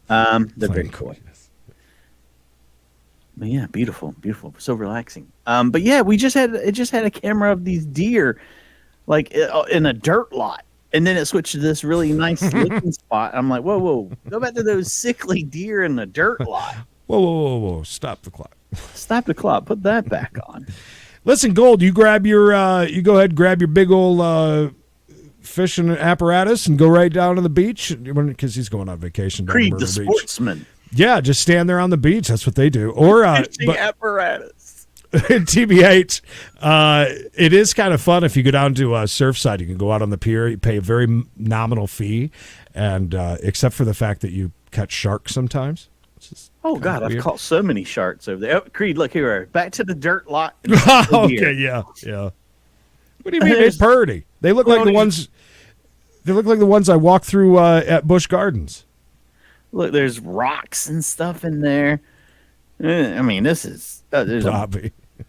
They're very Playing coy. yes. But yeah, beautiful, so relaxing. But yeah, we just had a camera of these deer, like in a dirt lot, and then it switched to this really nice looking spot. I'm like, whoa, go back to those sickly deer in the dirt lot. Whoa! Stop the clock. Stop the clock. Put that back on. Listen, Gold, you grab your you go ahead and grab your big old fishing apparatus and go right down to the beach because he's going on vacation down Creed, to Myrtle the Beach. sportsman. Yeah, just stand there on the beach. That's what they do. Or Fishing apparatus. TBH, it is kind of fun if you go down to Surfside. You can go out on the pier. You pay a very nominal fee, and except for the fact that you catch sharks sometimes. Oh God, I've caught so many sharks over there. Oh, Creed, look here. Back to the dirt lot. Okay, yeah. What do you mean they're purdy? They look like the ones. They look like the ones I walked through at Busch Gardens. Look, there's rocks and stuff in there. I mean, this is there's Bobby. a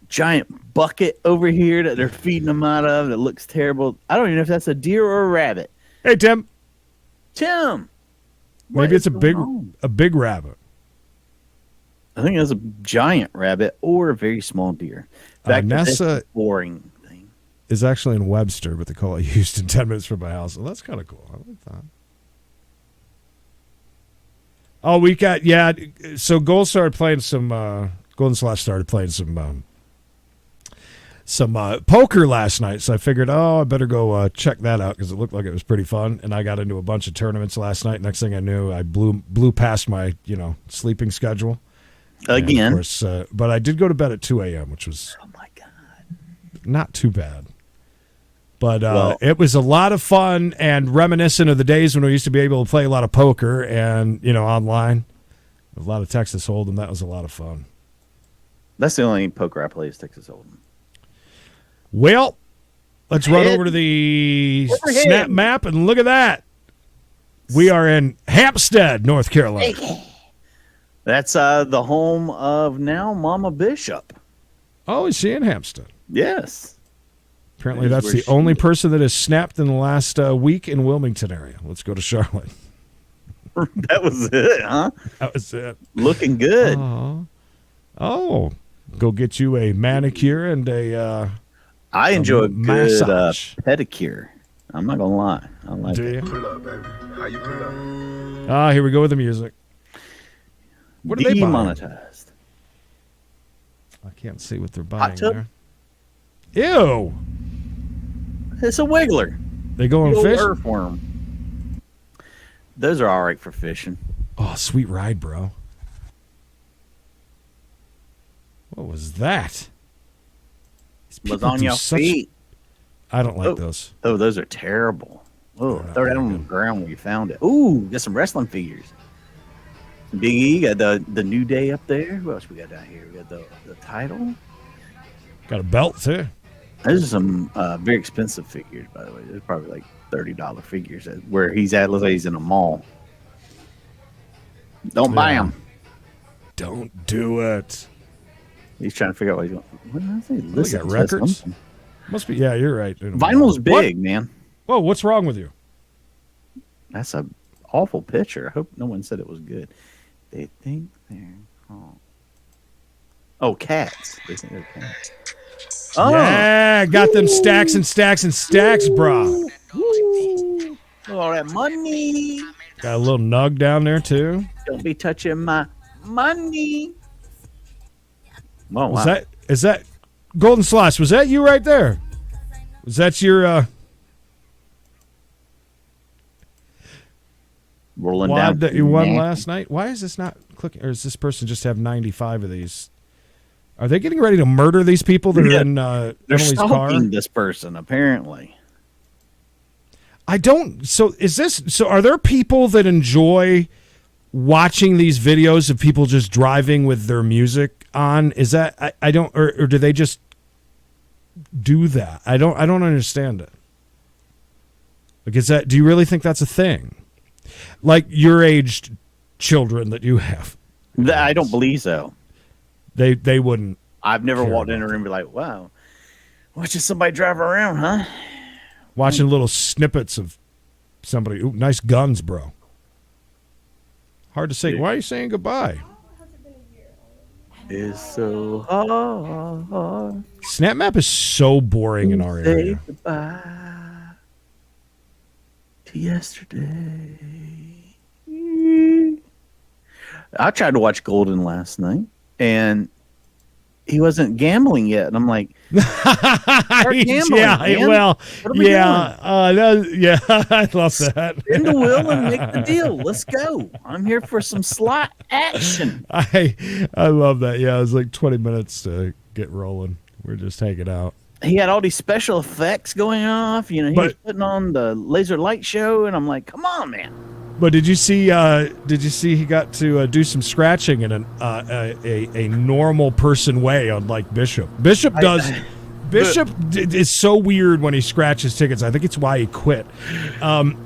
giant bucket over here that they're feeding them out of. That looks terrible. I don't even know if that's a deer or a rabbit. Hey Tim, what maybe it's is going on? a big rabbit. I think it's a giant rabbit or a very small deer. Back to this Nessa boring thing. is actually in Webster, but they call it Houston, 10 minutes from my house. Well, that's kind of cool. I like that. Oh, we got so Gold started playing some Golden Slash started playing some poker last night, so I figured, I better go check that out because it looked like it was pretty fun. And I got into a bunch of tournaments last night. Next thing I knew, I blew past my sleeping schedule Again. of course, but I did go to bed at 2 a.m., which was Oh my God. not too bad. But Well- it was a lot of fun and reminiscent of the days when we used to be able to play a lot of poker and, online. A lot of Texas Hold'em. That was a lot of fun. That's the only poker I play is Texas Hold'em. Well, let's run Head. over to the Overhead. snap map and look at that. We are in Hampstead, North Carolina. That's the home of now Mama Bishop. Oh, is she in Hampstead? Yes. Apparently, That is that's where the she only is. person that has snapped in the last week in Wilmington area. Let's go to Charlotte. That was it, huh? That was it. Looking good. Oh, go get you a manicure and a. I enjoy a good massage. pedicure. I'm not gonna lie. I like Do it. you? Here we go with the music. What are they buying? Demonetized. I can't see what they're buying tub? there. Ew! It's a wiggler. They go on Big old fish? earthworm. Those are all right for fishing. Oh, sweet ride, bro. What was that? These Was people on do your such- feet. I don't like Oh. those. Oh, those are terrible. Oh, They're not throw that very on the good. ground where you found it. Ooh, got some wrestling figures. Big E got the New Day up there. What else we got down here? We got the title. Got a belt, too. Those are some very expensive figures, by the way. They're probably like $30 figures. Where he's at, looks like he's in a mall. Don't buy Yeah. them. Don't do it. He's trying to figure out what he's going. What did I say? We Listen got to records. something. Must be, yeah, you're right. Vinyl's What? big, man. Whoa, what's wrong with you? That's a awful picture. I hope no one said it was good. They think they're called. Oh, cats. They think they're cats. Oh, Yeah, got them stacks and stacks and stacks, brah. Look at all that money. Got a little nug down there, too. Don't be touching my money. Oh, Was wow. is that Golden Slosh? Was that you right there? Was that your rolling wad down that you won Nah. last night? Why is this not clicking? Or does this person just have 95 of these? Are they getting ready to murder these people that are Yeah. in They're Emily's car? stalking this person, apparently. I don't. So is this? So are there people that enjoy watching these videos of people just driving with their music on? Is that I don't, or do they just do that? I don't understand it. Like, is that? Do you really think that's a thing? Like your aged children that you have, I don't believe so. they wouldn't. I've never Care walked in a about room and be like, wow, watching somebody drive around, huh? Watching little snippets of somebody. Ooh, nice guns, bro. Hard to say. Yeah. Why are you saying goodbye? It's so hard Snap Map is so boring in our to say area. goodbye to yesterday. I tried to watch Golden last night, and he wasn't gambling yet. And I'm like, gambling, yeah, man. well, What are we yeah, I love that. spin the wheel and make the deal. Let's go. I'm here for some slot action. I love that. Yeah, it was like 20 minutes to get rolling. We're just hanging out. He had all these special effects going off. You know, he was But- putting on the laser light show, and I'm like, come on, man. But did you see? He got to do some scratching in a normal person way on like Bishop. Bishop is so weird when he scratches tickets. I think it's why he quit.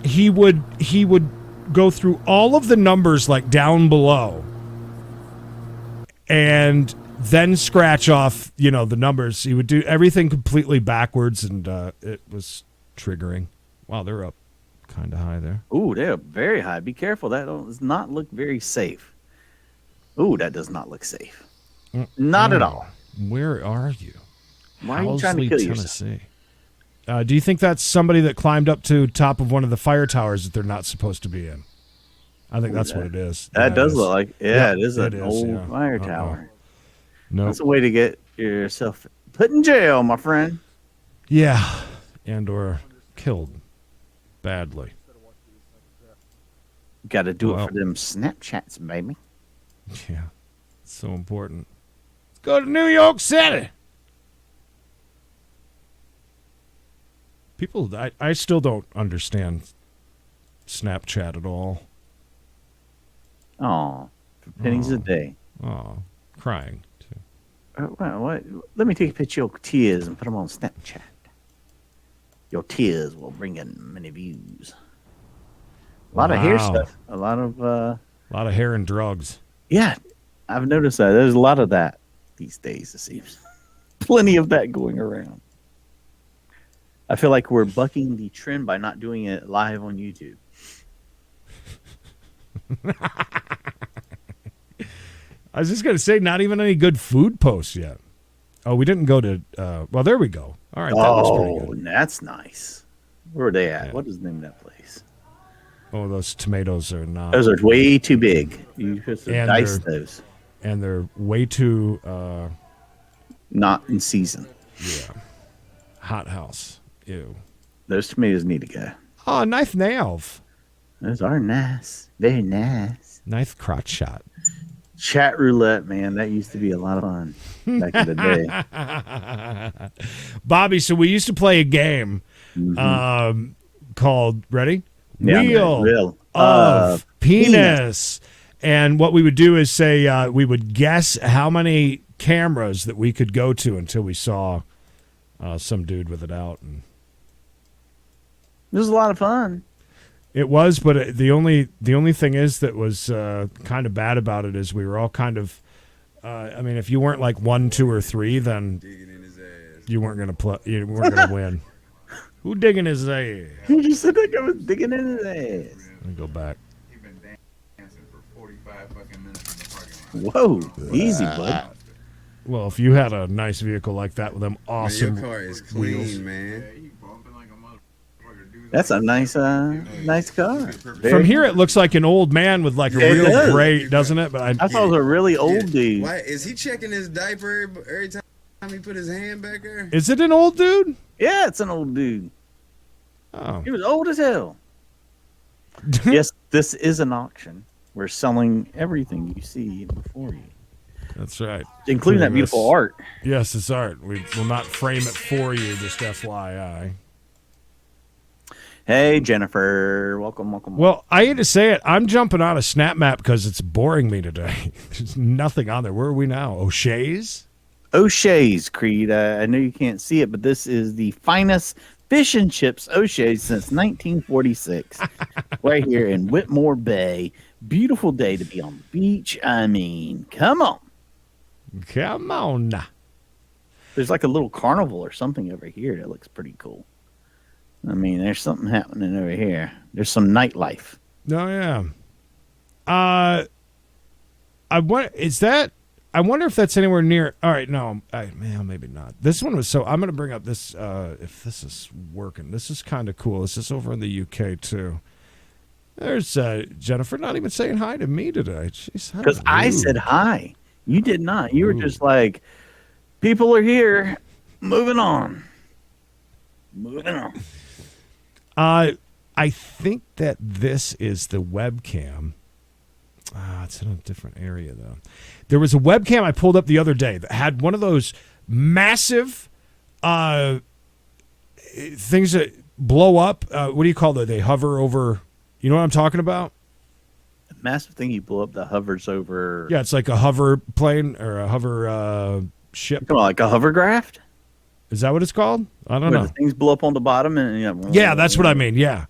He would go through all of the numbers like down below, and then scratch off the numbers. He would do everything completely backwards, and it was triggering. Wow, they're up kind of high there. Ooh, they're very high. Be careful. That does not look very safe. Ooh, that does not look safe. Not at all. Where are you? Why are you trying to kill yourself? Tennessee. Do you think that's somebody that climbed up to top of one of the fire towers that they're not supposed to be in? I think that's what it is. That Yeah, does it is. look like, Yeah, it is it an is, old yeah. fire Uh-uh. tower. No. That's a way to get yourself put in jail, my friend. Yeah, and or killed badly. Got to do Well. it for them Snapchats, baby. Yeah, it's so important. Let's go to New York City. People, I still don't understand Snapchat at all. Oh, for pennies a day. Oh, crying. Too. Well, what? Let me take a picture of your tears and put them on Snapchat. Your tears will bring in many views. A lot of hair Wow. stuff. A lot of A lot of hair and drugs. yeah. I've noticed that. There's a lot of that these days, it seems. Plenty of that going around. I feel like we're bucking the trend by not doing it live on YouTube. I was just going to say, not even any good food posts yet. Oh, we didn't go to, well, there we go. All right, that looks pretty good. That's nice. Where are they at? Yeah. What is the name of that place? Oh, those tomatoes are not. Those are way too big. You have to And dice they're- those. And they're way too, Not in season. hot house. Ew. Those tomatoes need to go. Oh, knife nails. Those are nice. Very nice. Knife crotch shot. Chat roulette, man. That used to be a lot of fun back in the day. Bobby, so we used to play a game called, ready? Yeah, Wheel Wheel of Penis. And what we would do is say we would guess how many cameras that we could go to until we saw some dude with it out. And It was a lot of fun. it was, but the only thing is that was kind of bad about it is we were all kind of. I mean, if you weren't like 1, 2, or 3, then you weren't gonna play. You weren't gonna win. Who digging his ass? You just said that guy was digging in his ass. Let me go back. Whoa, easy, bud. Well, if you had a nice vehicle like that with them awesome Your car is clean, wheels. man. That's a nice car. From here, it looks like an old man with like a It real does. gray, doesn't it? But I thought it was a really old dude. Why is he checking his diaper every time he put his hand back there? is it an old dude? Yeah, it's an old dude. Oh, He was old as hell. Yes, this is an auction. We're selling everything you see before you, that's right. including that beautiful Yes. art. Yes, it's art. We will not frame it for you, just FYI. Hey, Jennifer. Welcome. Well, I hate to say it. I'm jumping out of Snap Map because it's boring me today. There's nothing on there. Where are we now? O'Shea's? O'Shea's, Creed. I know you can't see it, but this is the finest fish and chips O'Shea's since 1946. Right here in Whitmore Bay. Beautiful day to be on the beach. I mean, come on. Come on. There's like a little carnival or something over here that looks pretty cool. I mean, there's something happening over here. There's some nightlife. Oh, yeah. I wonder if that's anywhere near. All right, no, maybe not. This one was I'm going to bring up this, if this is working. This is kind of cool. This is over in the UK, too. There's Jennifer not even saying hi to me today. Because I said hi. You did not. You were just like, people are here. Moving on. I think that this is the webcam. It's in a different area, though. There was a webcam I pulled up the other day that had one of those massive things that blow up. What do you call that? They hover over. You know what I'm talking about? A massive thing you blow up that hovers over. Yeah, it's like a hover plane or a hover ship. Come on, like a hovercraft? Is that what it's called? I don't Where know. the things blow up on the bottom and Yeah, that's what I mean. Yeah.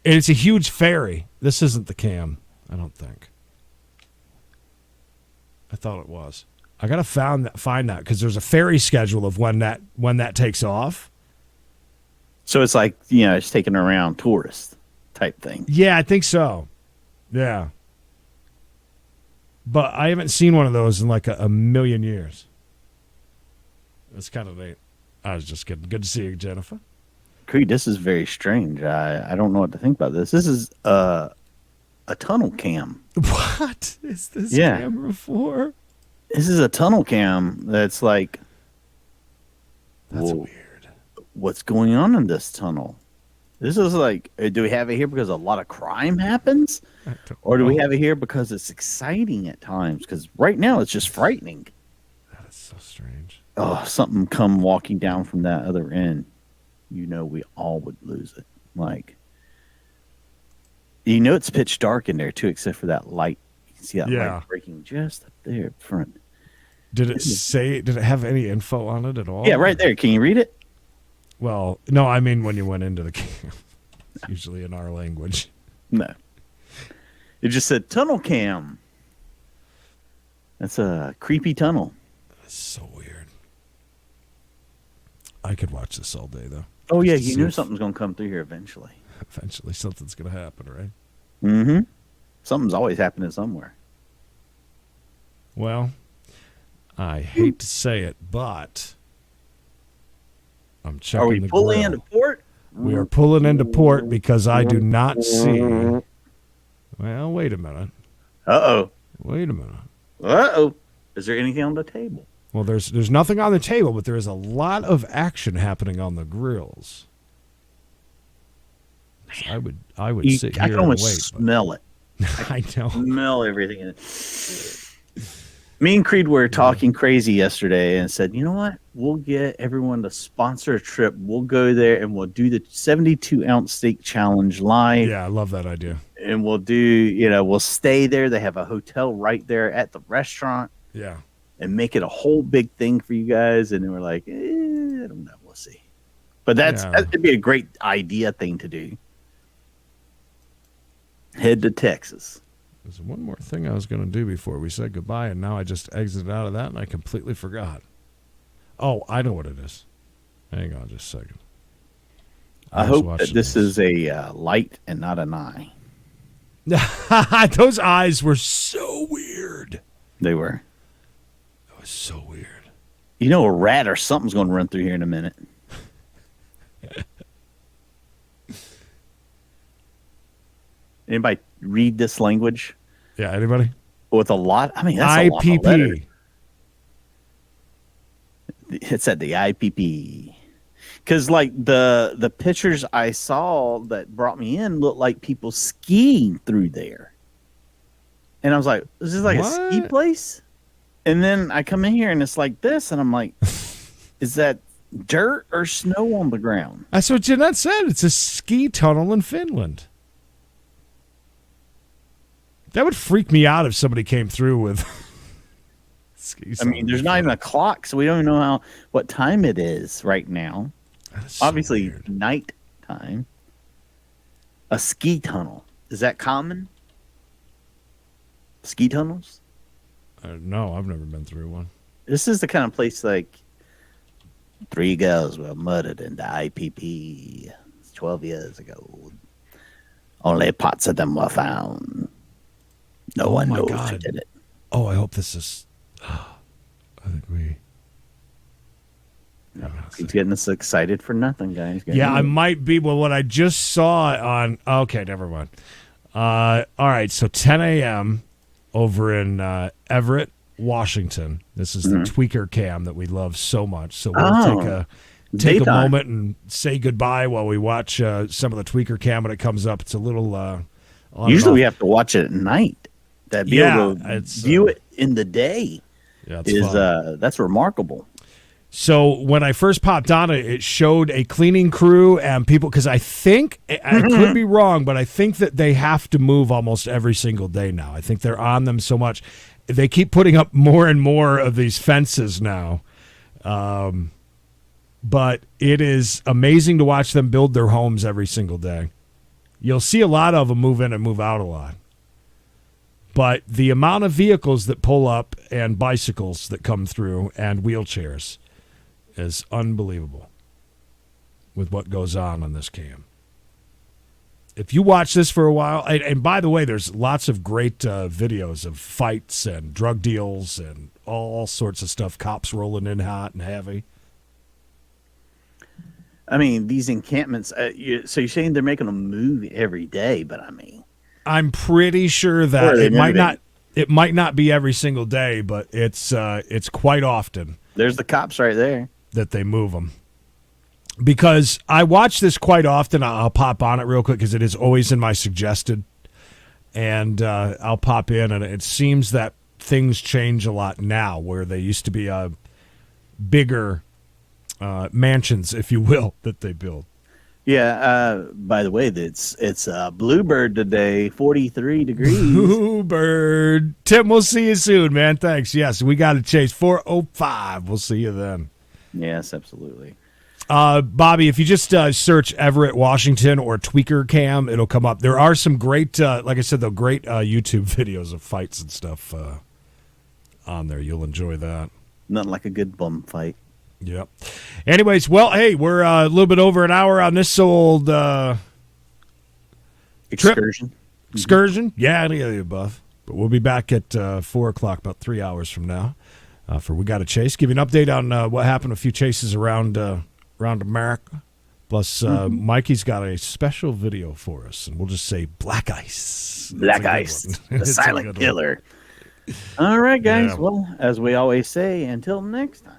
And it's a huge ferry. This isn't the cam, I don't think. I thought it was. I gotta find that because there's a ferry schedule of when that takes off. So it's like, it's taking around tourist type thing. Yeah, I think so. Yeah. But I haven't seen one of those in like a million years. It's kind of neat. I was just kidding. Good to see you, Jennifer. Creed, this is very strange. I don't know what to think about this. This is a tunnel cam. What is this Yeah. camera for? This is a tunnel cam that's like, That's whoa, weird. what's going on in this tunnel? This is like, do we have it here because a lot of crime happens? Or do we have it here because it's exciting at times? Because right now it's just frightening. That is so strange. Oh, something come walking down from that other end. we all would lose it. Like, it's pitch dark in there too, except for that light. You can see that light breaking just up there up front. Did it have any info on it at all? Yeah, right there. Can you read it? Well, no, I mean when you went into the camp. It's usually in our language. No. It just said tunnel cam. That's a creepy tunnel. That's so weird. I could watch this all day, though. Oh, yeah, you knew something's going to come through here eventually. Eventually, something's going to happen, right? Mm-hmm. Something's always happening somewhere. Well, I hate to say it, but I'm checking the grill. Are we pulling into port? We are pulling into port because I do not see... Well, wait a minute. Uh-oh. Wait a minute. Uh-oh. Is there anything on the table? Well, there's nothing on the table, but there is a lot of action happening on the grills. I would sit here I can and almost wait. smell it. I know. Smell everything in it. Me and Creed were talking crazy yesterday and said, you know what? We'll get everyone to sponsor a trip. We'll go there and we'll do the 72-ounce steak challenge live. Yeah, I love that idea. And we'll do, we'll stay there. They have a hotel right there at the restaurant. Yeah. And make it a whole big thing for you guys. And then we're like, I don't know. We'll see. But that'd be a great idea thing to do. Head to Texas. There's one more thing I was going to do before we said goodbye, and now I just exited out of that, and I completely forgot. Oh, I know what it is. Hang on just a second. I hope that this is a light and not an eye. Those eyes were so weird. They were. That was so weird. A rat or something's going to run through here in a minute. Anybody read this language? Yeah, anybody? With a lot? I mean, that's a lot of letters. It's at the IPP. Because, like, the pictures I saw that brought me in looked like people skiing through there. And I was like, is this like a ski place? And then I come in here and it's like this, and I'm like, is that dirt or snow on the ground? That's what Jeanette said. It's a ski tunnel in Finland. That would freak me out if somebody came through with skis. I mean, there's not even a clock, so we don't even know what time it is right now. Obviously, night time. A ski tunnel. Is that common? Ski tunnels? No, I've never been through one. This is the kind of place like 3 girls were murdered in the IPP 12 years ago. Only parts of them were found. No one knows who did it. Oh, I hope this is... I think we... He's getting us excited for nothing, guys. Yeah, I might be. Well, what I just saw on... Okay, never mind. All right, so 10 a.m. over in Everett, Washington. This is the tweaker cam that we love so much. So we'll take a moment and say goodbye while we watch some of the tweaker cam when it comes up. It's a little... Usually we have to watch it at night. To be able to view it in the day that's remarkable. So when I first popped on it, it showed a cleaning crew and people, because I think, I could be wrong, but I think that they have to move almost every single day now. I think they're on them so much. They keep putting up more and more of these fences now. But it is amazing to watch them build their homes every single day. You'll see a lot of them move in and move out a lot. But the amount of vehicles that pull up and bicycles that come through and wheelchairs is unbelievable with what goes on this cam. If you watch this for a while, and by the way, there's lots of great videos of fights and drug deals and all sorts of stuff, cops rolling in hot and heavy. I mean, these encampments, so you're saying they're making them move every day, but I mean... I'm pretty sure that it might not be every single day, but it's quite often. There's the cops right there. That they move them. Because I watch this quite often. I'll pop on it real quick because it is always in my suggested. And I'll pop in, and it seems that things change a lot now, where they used to be a bigger mansions, if you will, that they build. Yeah. By the way, it's Bluebird today, 43 degrees. Bluebird. Tim, we'll see you soon, man. Thanks. Yes, we got to chase 405. We'll see you then. Yes, absolutely. Bobby, if you just search Everett, Washington or Tweaker Cam, it'll come up. There are some great, like I said, though, great YouTube videos of fights and stuff on there. You'll enjoy that. Nothing like a good bum fight. Yep. Anyways, well, hey, we're a little bit over an hour on this old Excursion. Excursion? Yeah, any of the above. But we'll be back at 4 o'clock, about 3 hours from now, for We Got to Chase. Give you an update on what happened, a few chases around America. Plus, Mikey's got a special video for us, and we'll just say Black Ice. Black Ice, the silent killer. All right, guys. Yeah. Well, as we always say, until next time.